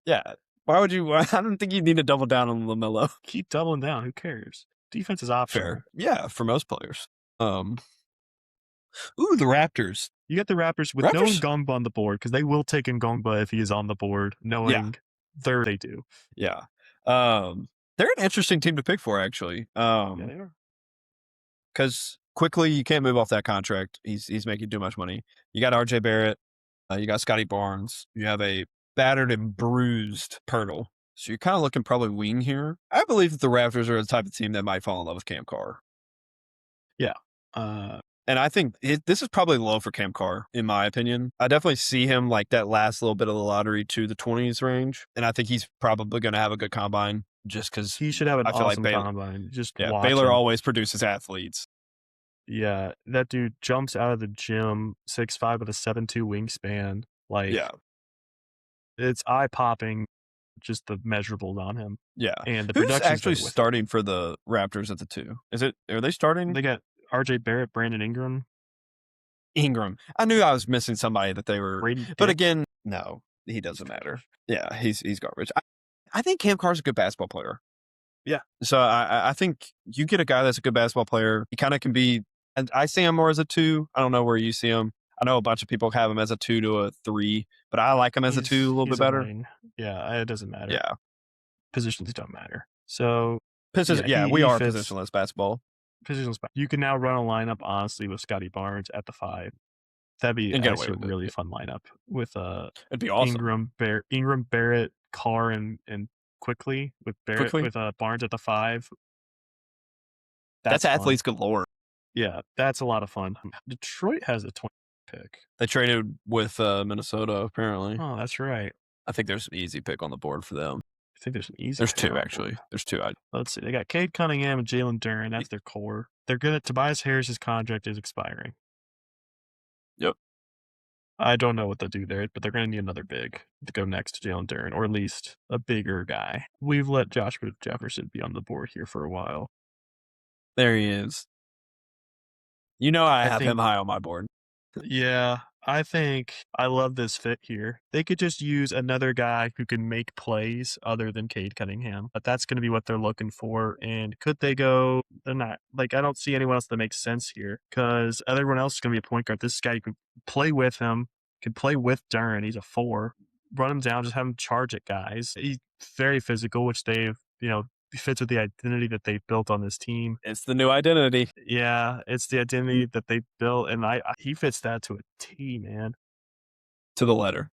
Yeah. Why would you? I don't think you need to double down on LaMelo. Keep doubling down. Who cares? Defense is optional. Fair. Yeah, for most players. Ooh, the Raptors. You get the Raptors with no Ngongba on the board because they will take Ngongba if he is on the board, knowing they do. Yeah. They're an interesting team to pick for, actually. Yeah, they are. Because quickly, you can't move off that contract. He's making too much money. You got RJ Barrett. You got Scotty Barnes. You have a battered and bruised Pirtle. So you're kind of looking probably wing here. I believe that the Raptors are the type of team that might fall in love with Cam Carr. Yeah. Uh, And I think this is probably low for Cam Carr, in my opinion. I definitely see him like that last little bit of the lottery to the 20s range. And I think he's probably going to have a good combine just because he should have an I feel like awesome combine. Just yeah, watch Baylor him. always produces athletes. Yeah, that dude jumps out of the gym 6'5" with a 7'2" wingspan. Like, Yeah. it's eye popping, just the measurables on him. Yeah. And the Who's production's actually there with it. starting for the Raptors at the 2? Are they starting? They got RJ Barrett, Brandon Ingram, Ingram. I knew I was missing somebody that they were, Brady but Dick. again, no, he doesn't matter. Yeah, he's garbage. I think Cam Carr's a good basketball player. Yeah. So I think you get a guy that's a good basketball player. He kind of can be, and I see him more as a 2. I don't know where you see him. I know a bunch of people have him as a 2 to a 3, but I like him as a 2 a little bit He's a better. wing. Yeah, it doesn't matter. Yeah. Positions don't matter. So We he are fits positionless basketball. positions. You can now run a lineup honestly with Scotty Barnes at the 5. That'd be And get away actually a with it. really fun lineup with It'd be awesome. Ingram, Barrett, Carr, and Quickly with Barrett Quickly. with Barnes at the 5. That's fun. athletes galore. Yeah, that's a lot of fun. Detroit has a 20 pick. They traded with Minnesota, apparently. Oh, that's right. I think there's an easy pick on the board for them. I think there's an easy. There's pick on 2, the actually. board. There's 2. Let's see. They got Cade Cunningham and Jalen Duren. That's their core. They're good at Tobias Harris's contract is expiring. Yep. I don't know what they'll do there, but they're going to need another big to go next to Jalen Duren, or at least a bigger guy. We've let Joshua Jefferson be on the board here for a while. There he is. You know I have think- him high on my board. Yeah, I think I love this fit here. They could just use another guy who can make plays other than Cade Cunningham, but that's going to be what they're looking for. And could they go? They're not. Like, I don't see anyone else that makes sense here because everyone else is going to be a point guard. This guy can play with him, can play with Duren. He's a 4. Run him down, just have him charge at guys. He's very physical, which they've, fits with the identity that they built on this team. It's the new identity. Yeah, it's the identity that they built, and he fits that to a T, man. To the letter.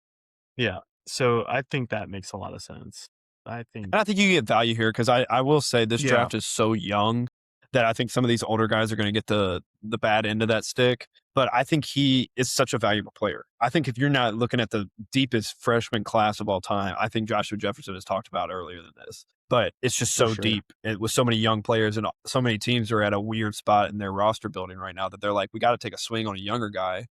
Yeah, so I think that makes a lot of sense. And I think you get value here because I will say this draft is so young that I think some of these older guys are going to get the bad end of that stick. But I think he is such a valuable player. I think if you're not looking at the deepest freshman class of all time, I think Joshua Jefferson has talked about earlier than this. But it's just so deep with so many young players and so many teams are at a weird spot in their roster building right now that they're like, we got to take a swing on a younger guy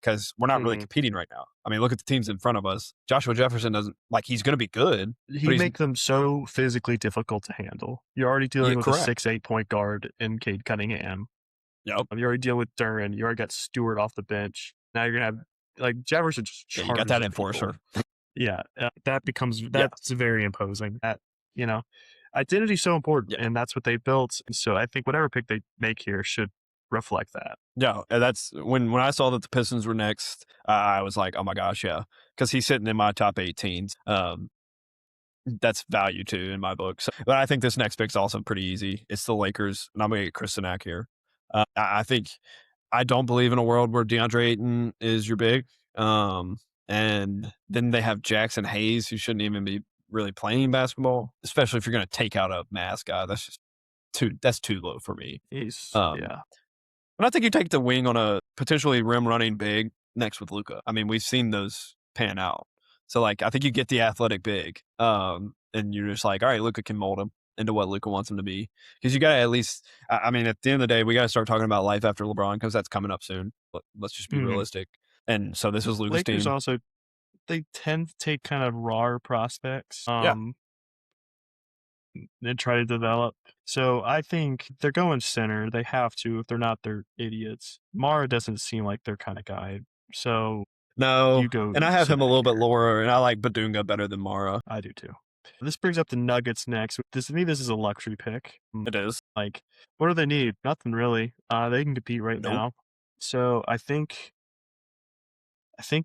because we're not really competing right now. I mean, look at the teams in front of us. Joshua Jefferson doesn't he's going to be good. He make them so physically difficult to handle. You're already dealing with a 6'8" point guard in Cade Cunningham. Yep. You're already dealing with Duren. You already got Stewart off the bench. Now you're going to have Jefferson just charges. You got that enforcer. Yeah, that's very imposing. That, identity is so important, and that's what they built. So I think whatever pick they make here should reflect that. Yeah, that's when I saw that the Pistons were next, I was like, oh my gosh, yeah, because he's sitting in my top 18s. That's value too in my book. So, but I think this next pick is also pretty easy. It's the Lakers, and I'm going to get Chris Sinak here. I think I don't believe in a world where DeAndre Ayton is your big. And then they have Jackson Hayes, who shouldn't even be really playing basketball, especially if you're going to take out a mass guy. That's just too low for me. But I think you take the wing on a potentially rim running big next with Luka. I mean, we've seen those pan out. So I think you get the athletic big, and you're just like, all right, Luka can mold him into what Luka wants him to be. Because you got to at least, I mean, at the end of the day, we got to start talking about life after LeBron because that's coming up soon. Let's just be realistic. And so this was Luka's Lakers team. Also, they tend to take kind of raw prospects. And try to develop. So I think they're going center. They have to. If they're not, they're idiots. Mara doesn't seem like their kind of guy. So no, and I have him a little bit lower, and I like Badunga better than Mara. I do too. This brings up the Nuggets next. To me, this is a luxury pick. It is. What do they need? Nothing really. They can compete right now. So I think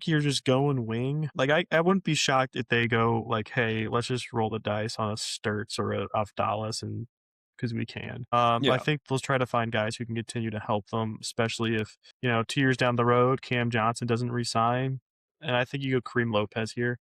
you're just going wing. I wouldn't be shocked if they go hey, let's just roll the dice on a Sturts or a Dallas, and because we can. I think let's try to find guys who can continue to help them, especially if 2 years down the road, Cam Johnson doesn't resign, and I think you go Kareem Lopez here.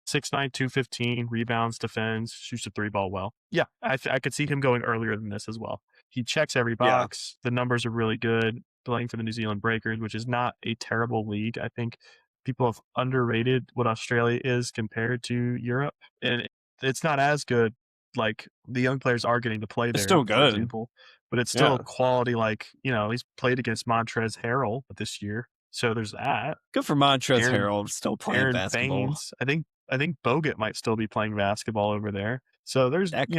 6'9", 215, rebounds, defends, shoots the three ball well. Yeah, I could see him going earlier than this as well. He checks every Yeah. box. The numbers are really good. Playing for the New Zealand Breakers, which is not a terrible league. I think people have underrated what Australia is compared to Europe, and it's not as good. Like the young players are getting to play It's there, still for good. example, but it's still Yeah. quality. Like he's played against Montrezl Harrell this year, so there's that. Good for Montrezl Aaron Harrell still playing Aaron basketball. Baines. I think Bogut might still be playing basketball over there. So there's Heck,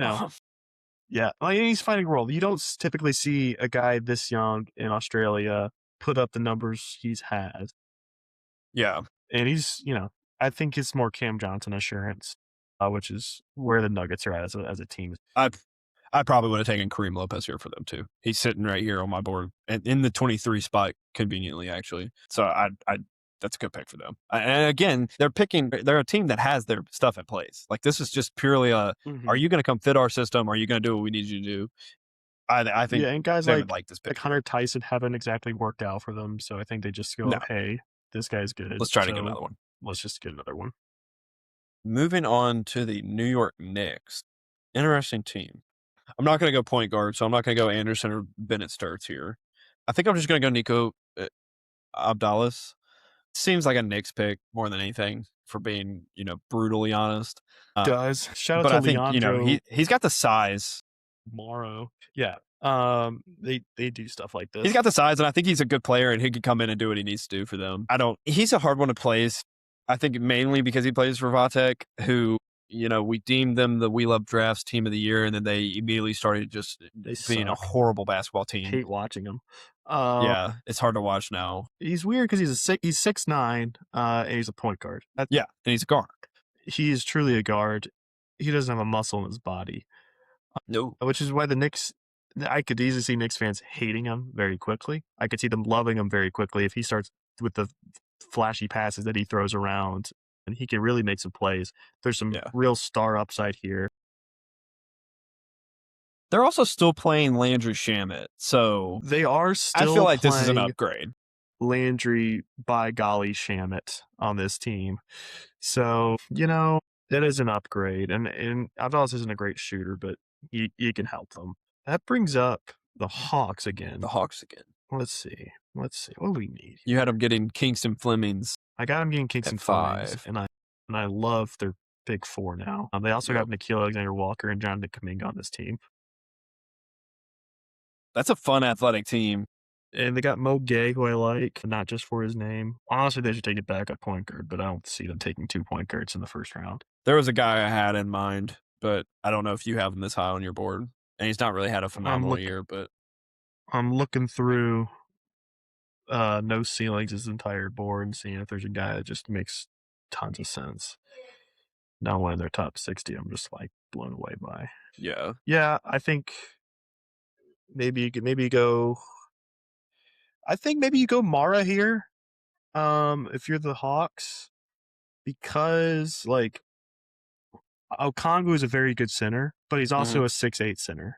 yeah, like he's finding a role. You don't typically see a guy this young in Australia put up the numbers he's had, yeah. and he's I think it's more Cam Johnson assurance, which is where the Nuggets are at as a team. I probably would have taken Kareem Lopez here for them too. He's sitting right here on my board and in the 23 spot conveniently, actually. So I that's a good pick for them. And again, they're a team that has their stuff in place. Like this is just purely are you going to come fit our system? Are you going to do what we need you to do? I think Yeah, and guys they would like this pick. Hunter Tyson haven't exactly worked out for them, so I think they just No, go, hey, this guy's good, let's try to get so another one. let's just get another one. Moving on to the New York Knicks. Interesting team. I'm not going to go point guard, so I'm not going to go Anderson or Bennett Sturts here. I think I'm just going to go Nico Abdallas. Seems like a Knicks pick more than anything, for being, brutally honest. Does shout out But to I think, Leandro he's got the size. Morrow. Yeah. They do stuff like He's this. got the size, and I think he's a good player, and he could come in and do what he needs to do for them. He's a hard one to place. I think mainly because he plays for Vatek, who, we deemed them the We Love Drafts team of the year, and then they immediately started just being a horrible basketball team. Hate watching him. Yeah, it's hard to watch now. He's weird because he's 6'9", and he's a point guard. Yeah, and he's a guard. He is truly a guard. He doesn't have a muscle in his body. No. Which is why I could easily see Knicks fans hating him very quickly. I could see them loving him very quickly if he starts with the flashy passes that he throws around, and he can really make some plays. There's some real star upside here. They're also still playing Landry Shamet, so they are still. I feel like this is an upgrade. Landry, by golly, Shamet on this team. So that is an upgrade, and Abdallas isn't a great shooter, but he can help them. That brings up the Hawks again. Let's see. What do we need? You had them getting Kingston Flemings. I got them getting Kingston Flemings, and I love their big four now. They also got Nikhil Alexander-Walker and Jonathan Kuminga on this team. That's a fun athletic team. And they got Mo Gay, who I like, not just for his name. Honestly, they should take it back at point guard, but I don't see them taking 2 point guards in the first round. There was a guy I had in mind, but I don't know if you have him this high on your board. And he's not really had a phenomenal year, but I'm looking through No Ceilings' his entire board and seeing if there's a guy that just makes tons of sense. Not one in their top 60, I'm just like blown away by. Yeah. Yeah, I think maybe you go. I think maybe you go Mara here, if you're the Hawks, because like Okongwu is a very good center, but he's also a 6'8" center.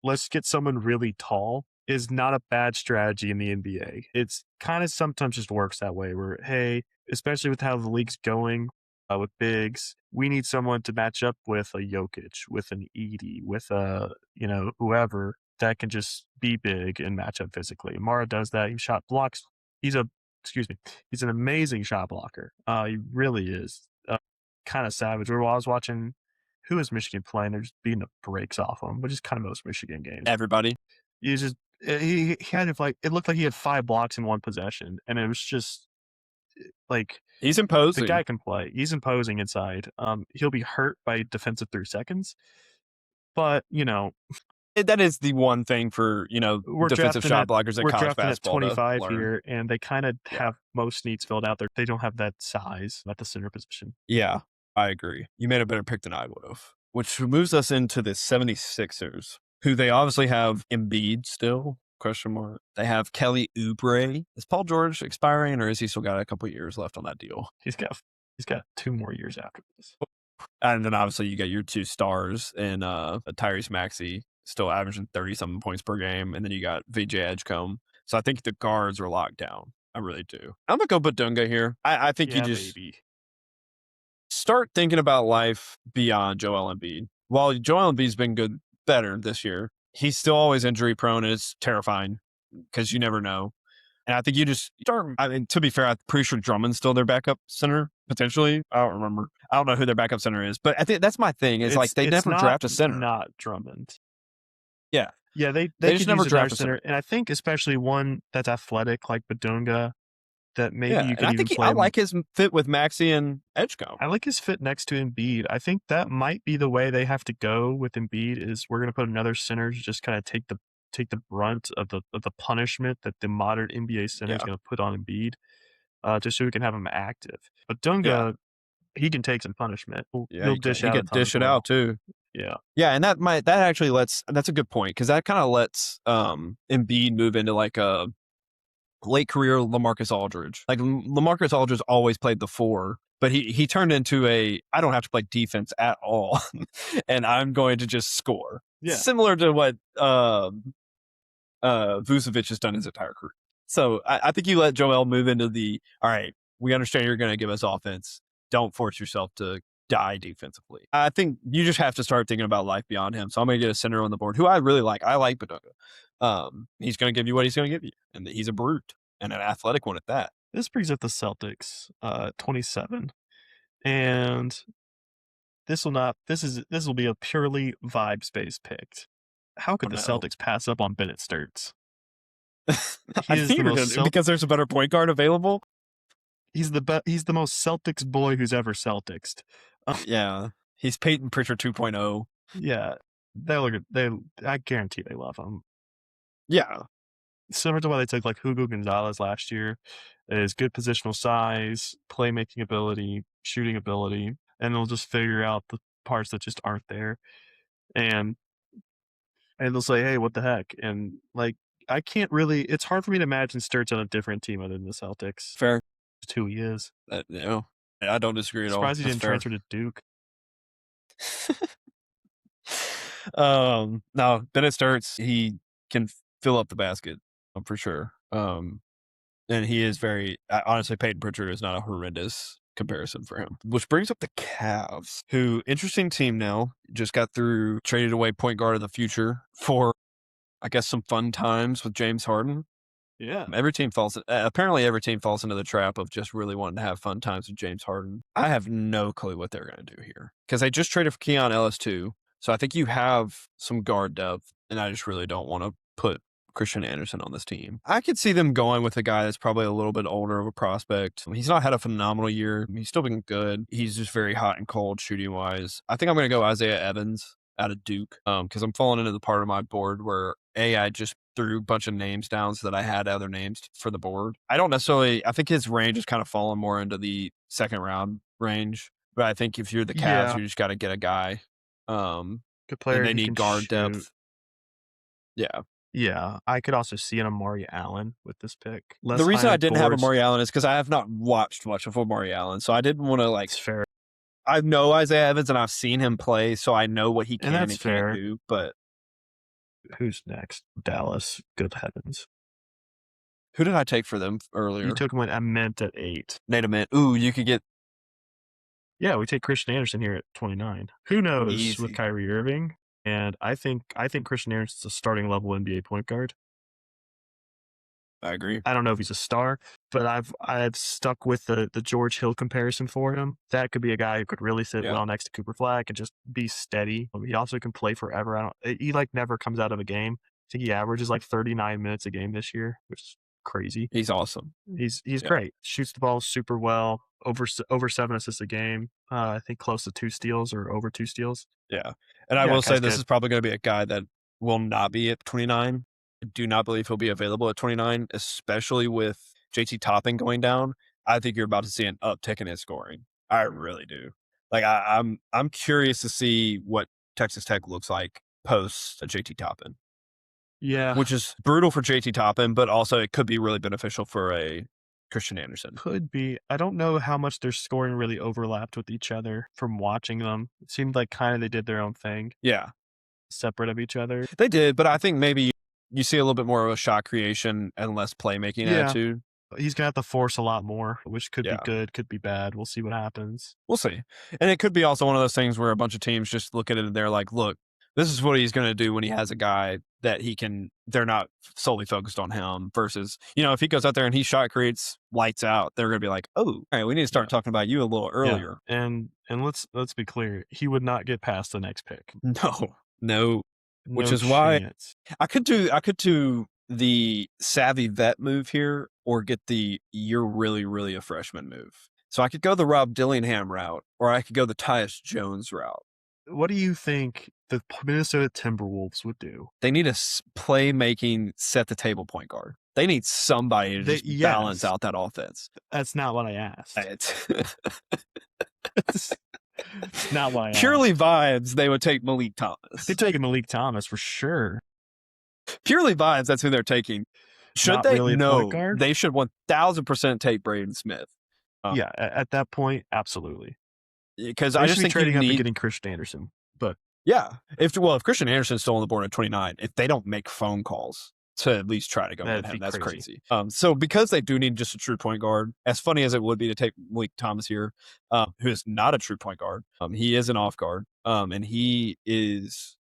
Let's get someone really tall is not a bad strategy in the NBA. It's kind of sometimes just works that way where, hey, especially with how the league's going with bigs, we need someone to match up with a Jokic, with an Edie, with a, whoever that can just be big and match up physically. Mara does that. He shot blocks. He's an amazing shot blocker. He really is. Kind of savage. While I was watching, who is Michigan playing? They're just beating the brakes off them, which is kind of most Michigan games. Everybody. He just he had it looked like he had 5 blocks in one possession, and it was just like he's imposing. The guy can play. He's imposing inside. He'll be hurt by defensive 3 seconds, but that is the one thing for defensive shot blockers at college basketball. We're drafting at 25 here, and they kind of have most needs filled out there. They don't have that size at the center position. Yeah, I agree. You made a better pick than I would have. Which moves us into the 76ers, who they obviously have Embiid still, ? They have Kelly Oubre. Is Paul George expiring, or has he still got a couple years left on that deal? He's got 2 more years after this. And then obviously you got your 2 stars in Tyrese Maxey, still averaging 30-something points per game, and then you got VJ Edgecombe. So I think the guards are locked down. I really do. I'm going to go Badunga here. I think start thinking about life beyond Joel Embiid. While Joel Embiid's been better this year, he's still always injury prone, and it's terrifying because you never know. And I think you just start. I mean, to be fair, I'm pretty sure Drummond's still their backup center potentially. I don't remember. I don't know who their backup center is, but I think that's my thing. Is like they never draft a center. Not Drummond. Yeah, they just could never use draft another center, and I think especially one that's athletic like Badunga, that maybe you could I even think play. I like his fit with Maxey and Edgecombe. I like his fit next to Embiid. I think that might be the way they have to go with Embiid. Is we're going to put another center to just kind of take the brunt of the punishment that the modern NBA center is going to put on Embiid, just so we can have him active. But Dunga, he can take some punishment. He'll dish out. He can dish it out too. Yeah, and that actually lets. That's a good point because that kind of lets Embiid move into like a late career LaMarcus Aldridge. Like LaMarcus Aldridge always played the 4, but he turned into I don't have to play defense at all, and I'm going to just score. Yeah, similar to what Vucevic has done his entire career. So I think you let Joel move into all right, we understand you're going to give us offense. Don't force yourself to die defensively. I think you just have to start thinking about life beyond him. So I'm going to get a center on the board who I really like. I like Badunga. He's going to give you what he's going to give you. And he's a brute and an athletic one at that. This brings up the Celtics, 27. And this will be a purely vibes-based pick. How could the Celtics pass up on Bennett Sturts? Because there's a better point guard available. He's the most Celtics boy who's ever Celticsed. He's Peyton Pritchard 2.0. Yeah, I guarantee they love him. Yeah, similar to why they took like Hugo Gonzalez last year. Is good positional size, playmaking ability, shooting ability, and they'll just figure out the parts that just aren't there, and they'll say, "Hey, what the heck?" And like, I can't really. It's hard for me to imagine Sturts on a different team other than the Celtics. Fair, just who he is. I don't disagree at all. Surprised he didn't transfer to Duke. No, Bennett Sturts, he can fill up the basket, for sure. And he is honestly, Peyton Pritchard is not a horrendous comparison for him. Which brings up the Cavs, who, interesting team now, just got traded away point guard of the future for, I guess, some fun times with James Harden. Yeah. Apparently every team falls into the trap of just really wanting to have fun times with James Harden. I have no clue what they're going to do here because they just traded for Keon Ellis too. So I think you have some guard depth, and I just really don't want to put Christian Anderson on this team. I could see them going with a guy that's probably a little bit older of a prospect. He's not had a phenomenal year. He's still been good. He's just very hot and cold shooting wise. I think I'm going to go Isaiah Evans out of Duke because I'm falling into the part of my board where I just threw a bunch of names down so that I had other names for the board. I think his range is kind of falling more into the second round range. But I think if you're the Cavs, you just got to get a guy. Good player. And they need guard depth. Yeah. Yeah, I could also see an Amari Allen with this pick. The reason I didn't have Amari Allen is because I have not watched much of Amari Allen, so I didn't want to It's fair. I know Isaiah Evans and I've seen him play, so I know what he can and can't do. But who's next? Dallas. Good heavens. Who did I take for them earlier? You took him I meant at 8. Nate Ament. Ooh, you could get. Yeah, we take Christian Anderson here at 29. Who knows with Kyrie Irving? And I think Christian Anderson's a starting level NBA point guard. I agree. I don't know if he's a star, but I've stuck with the George Hill comparison for him. That could be a guy who could really sit well next to Cooper Flag and just be steady. He also can play forever. He never comes out of a game. I think he averages 39 minutes a game this year, which is crazy. He's awesome. He's great. Shoots the ball super well. Over 7 assists a game. I think close to 2 steals or over 2 steals. Yeah. And I will say this is probably going to be a guy that will not be at 29. I do not believe he'll be available at 29, especially with JT Toppin going down. I think you're about to see an uptick in his scoring. I really do. I'm curious to see what Texas Tech looks like post JT Toppin. Yeah. Which is brutal for JT Toppin, but also it could be really beneficial for a Christian Anderson. Could be. I don't know how much their scoring really overlapped with each other from watching them. It seemed like kind of they did their own thing. Yeah. Separate of each other. They did, but I think maybe you see a little bit more of a shot creation and less playmaking attitude. He's gonna have to force a lot more, which could be Yeah. good, could be bad. We'll see what happens. We'll see. And it could be also one of those things where a bunch of teams just look at it and they're like, look, this is what he's going to do when he has a guy that they're not solely focused on him versus, if he goes out there and he shot creates lights out, they're going to be like, oh, all right, we need to start talking about you a little earlier. Yeah. And let's be clear, he would not get past the next pick. No. Which is chance. why I could do the savvy vet move here or get the you're really, really a freshman move. So I could go the Rob Dillingham route or I could go the Tyus Jones route. What do you think the Minnesota Timberwolves would do? They need a playmaking, set the table point guard. They need somebody to just balance out that offense. That's not what I asked. It's not what I purely vibes. They would take Malik Thomas. They're taking Malik Thomas for sure. Purely vibes. That's who they're taking. Should Not they? Really no, they should 1000% take Braden Smith. Yeah, at that point, absolutely. Because I just think trading up and getting Christian Anderson. But yeah, if Christian Anderson's still on the board at 29, if they don't make phone calls to at least try to go get him, that's crazy. So because they do need just a true point guard, as funny as it would be to take Malik Thomas here, who is not a true point guard, he is an off guard, and he is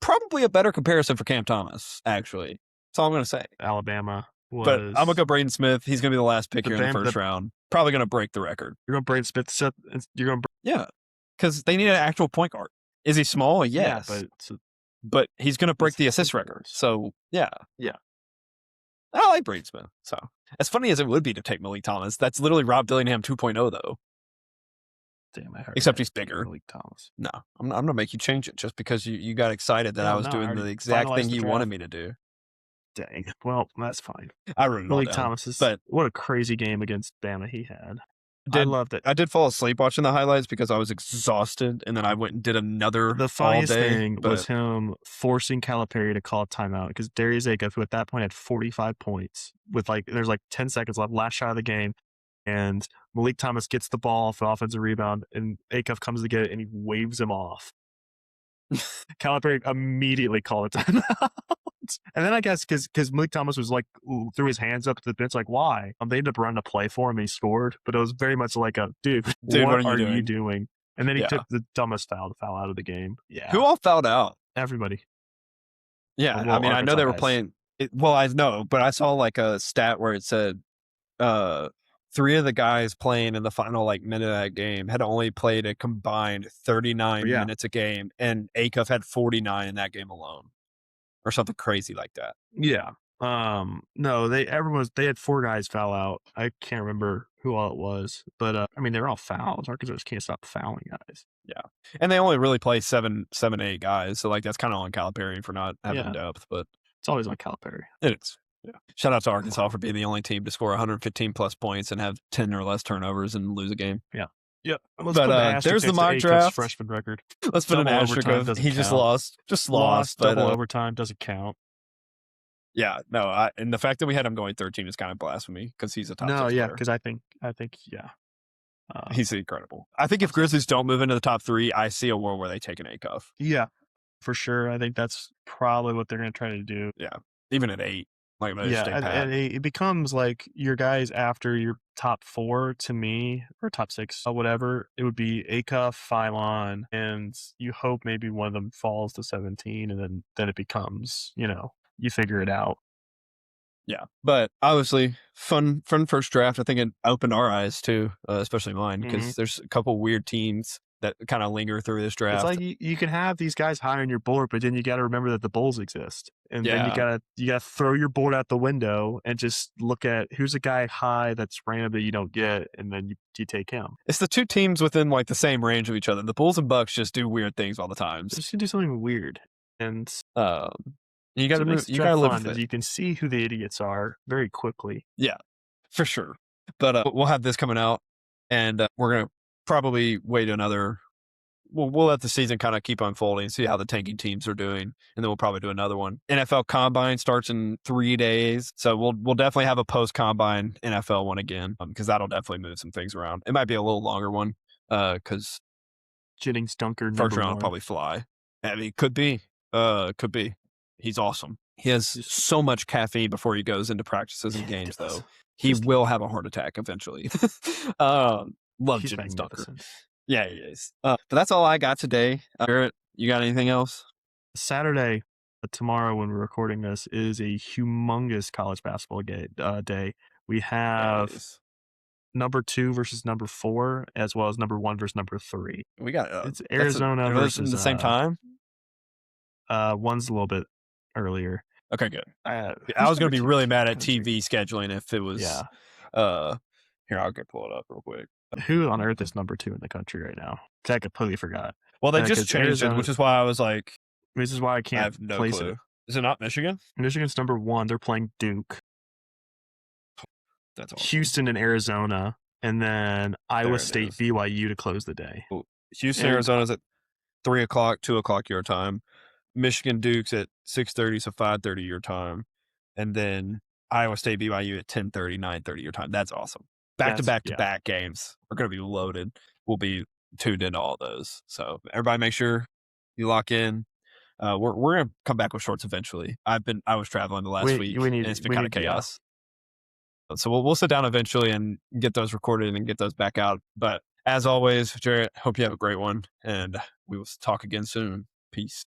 probably a better comparison for Cam Thomas. Actually, that's all I'm going to say. Alabama. But I'm going to go Braden Smith. He's going to be the last pick here in the first round. Probably going to break the record. You're going to Braden Smith? Yeah, because they need an actual point guard. Is he small? Yes. Yeah, but he's going to break the assist record. So, yeah. Yeah. I like Braden Smith. So, as funny as it would be to take Malik Thomas, that's literally Rob Dillingham 2.0, though. Damn, I heard Except he's bigger. Malik Thomas. No, I'm going to make you change it just because you got excited that I was doing the exact thing you wanted me to do. Dang. Well, that's fine. I ruined Malik Thomas but what a crazy game against Bama he had. I loved it. I did fall asleep watching the highlights because I was exhausted, and then I went and did another. The funniest thing was him forcing Calipari to call a timeout because Darius Acuff, who at that point had 45 points, with there's 10 seconds left, last shot of the game, and Malik Thomas gets the ball for offensive rebound, and Acuff comes to get it, and he waves him off. Calipari immediately called a timeout. And then I guess because Malik Thomas was threw his hands up to the bench, why? They ended up running a play for him and he scored, but it was very much like dude, what are you doing? And then he took the dumbest foul to foul out of the game. Yeah. Who all fouled out? Everybody. Yeah. I know they were playing. I know, but I saw a stat where it said 3 of the guys playing in the final minute of that game had only played a combined 39 minutes a game, and Acuff had 49 in that game alone. Or something crazy like that. Yeah. No, they had 4 guys foul out. I can't remember who all it was, but they were all fouls. Arkansas just can't stop fouling guys. Yeah, and they only really play 7, 8 guys, so that's kind of on Calipari for not having depth. But it's always on Calipari. It is. Yeah. Shout out to Arkansas for being the only team to score 115 plus points and have 10 or less turnovers and lose a game. Yeah. Yeah, there's the mock draft freshman record. Let's put an asterisk of he just lost. But, double overtime doesn't count. Yeah, no, and the fact that we had him going 13 is kind of blasphemy because he's a top. No, yeah, because I think, he's incredible. I think if Grizzlies don't move into the top 3, I see a world where they take an Acuff. Yeah, for sure. I think that's probably what they're going to try to do. Yeah, even at 8. And it becomes your guys after your top 4 to me, or top 6, or whatever. It would be Acuff, Phylon, and you hope maybe one of them falls to 17, and then it becomes, you figure it out. Yeah, but obviously fun first draft. I think it opened our eyes too, especially mine, because there's a couple weird teams that kind of linger through this draft. It's you can have these guys high on your board, but then you got to remember that the Bulls exist, and then you gotta throw your board out the window and just look at who's a guy high that's random that you don't get, and then you take him. It's the 2 teams within the same range of each other. The Bulls and Bucks just do weird things all the time. Just do something weird, and you got to live with it. You can see who the idiots are very quickly. Yeah, for sure. But we'll have this coming out, and we're gonna probably wait another. We'll let the season kind of keep unfolding, see how the tanking teams are doing, and then we'll probably do another one. NFL Combine starts in 3 days, so we'll definitely have a post Combine NFL one again, because that'll definitely move some things around. It might be a little longer one, because Jennings Dunker first round will probably fly. Could be. He's awesome. He has Just, so much caffeine before he goes into practices and yeah, he games, does. though. He Just will have a heart attack eventually. Love he's Jimmy Stalker. magnificent. Yeah, he is. But that's all I got today. Garrett, you got anything else? Saturday, tomorrow when we're recording this, is a humongous college basketball day. We Yeah, it have is. number 2 versus number 4, as well as number 1 versus number 3. We got It's that's Arizona are those in versus the same time? one's a little bit earlier. Okay, good. I Who's was gonna number be 2? really mad at Kind of intrigued. TV scheduling if it was Yeah. uh here, I'll go pull it up real quick. Who on earth is number 2 in the country right now? 'Cause I completely forgot. Well, they just Because changed it, Arizona, which is why I was like, this is why I I can't have no place it. clue. Is it not Michigan? Michigan's number 1. They're playing Duke. That's awesome. Houston and Arizona, and then Iowa There it State, is. BYU to close the day. Houston, And Arizona's at 3:00, 2:00 your time. Michigan, Duke's at 6:30, so 5:30 your time, and then Iowa State, BYU at 10:30, 9:30 your time. That's awesome. Back to back to back games are going to be loaded. We'll be tuned into all those. So everybody, make sure you lock in. We're gonna come back with shorts eventually. I was traveling the last week, and it's been kind of chaos. So we'll sit down eventually and get those recorded and get those back out. But as always, Jaret, hope you have a great one, and we will talk again soon. Peace.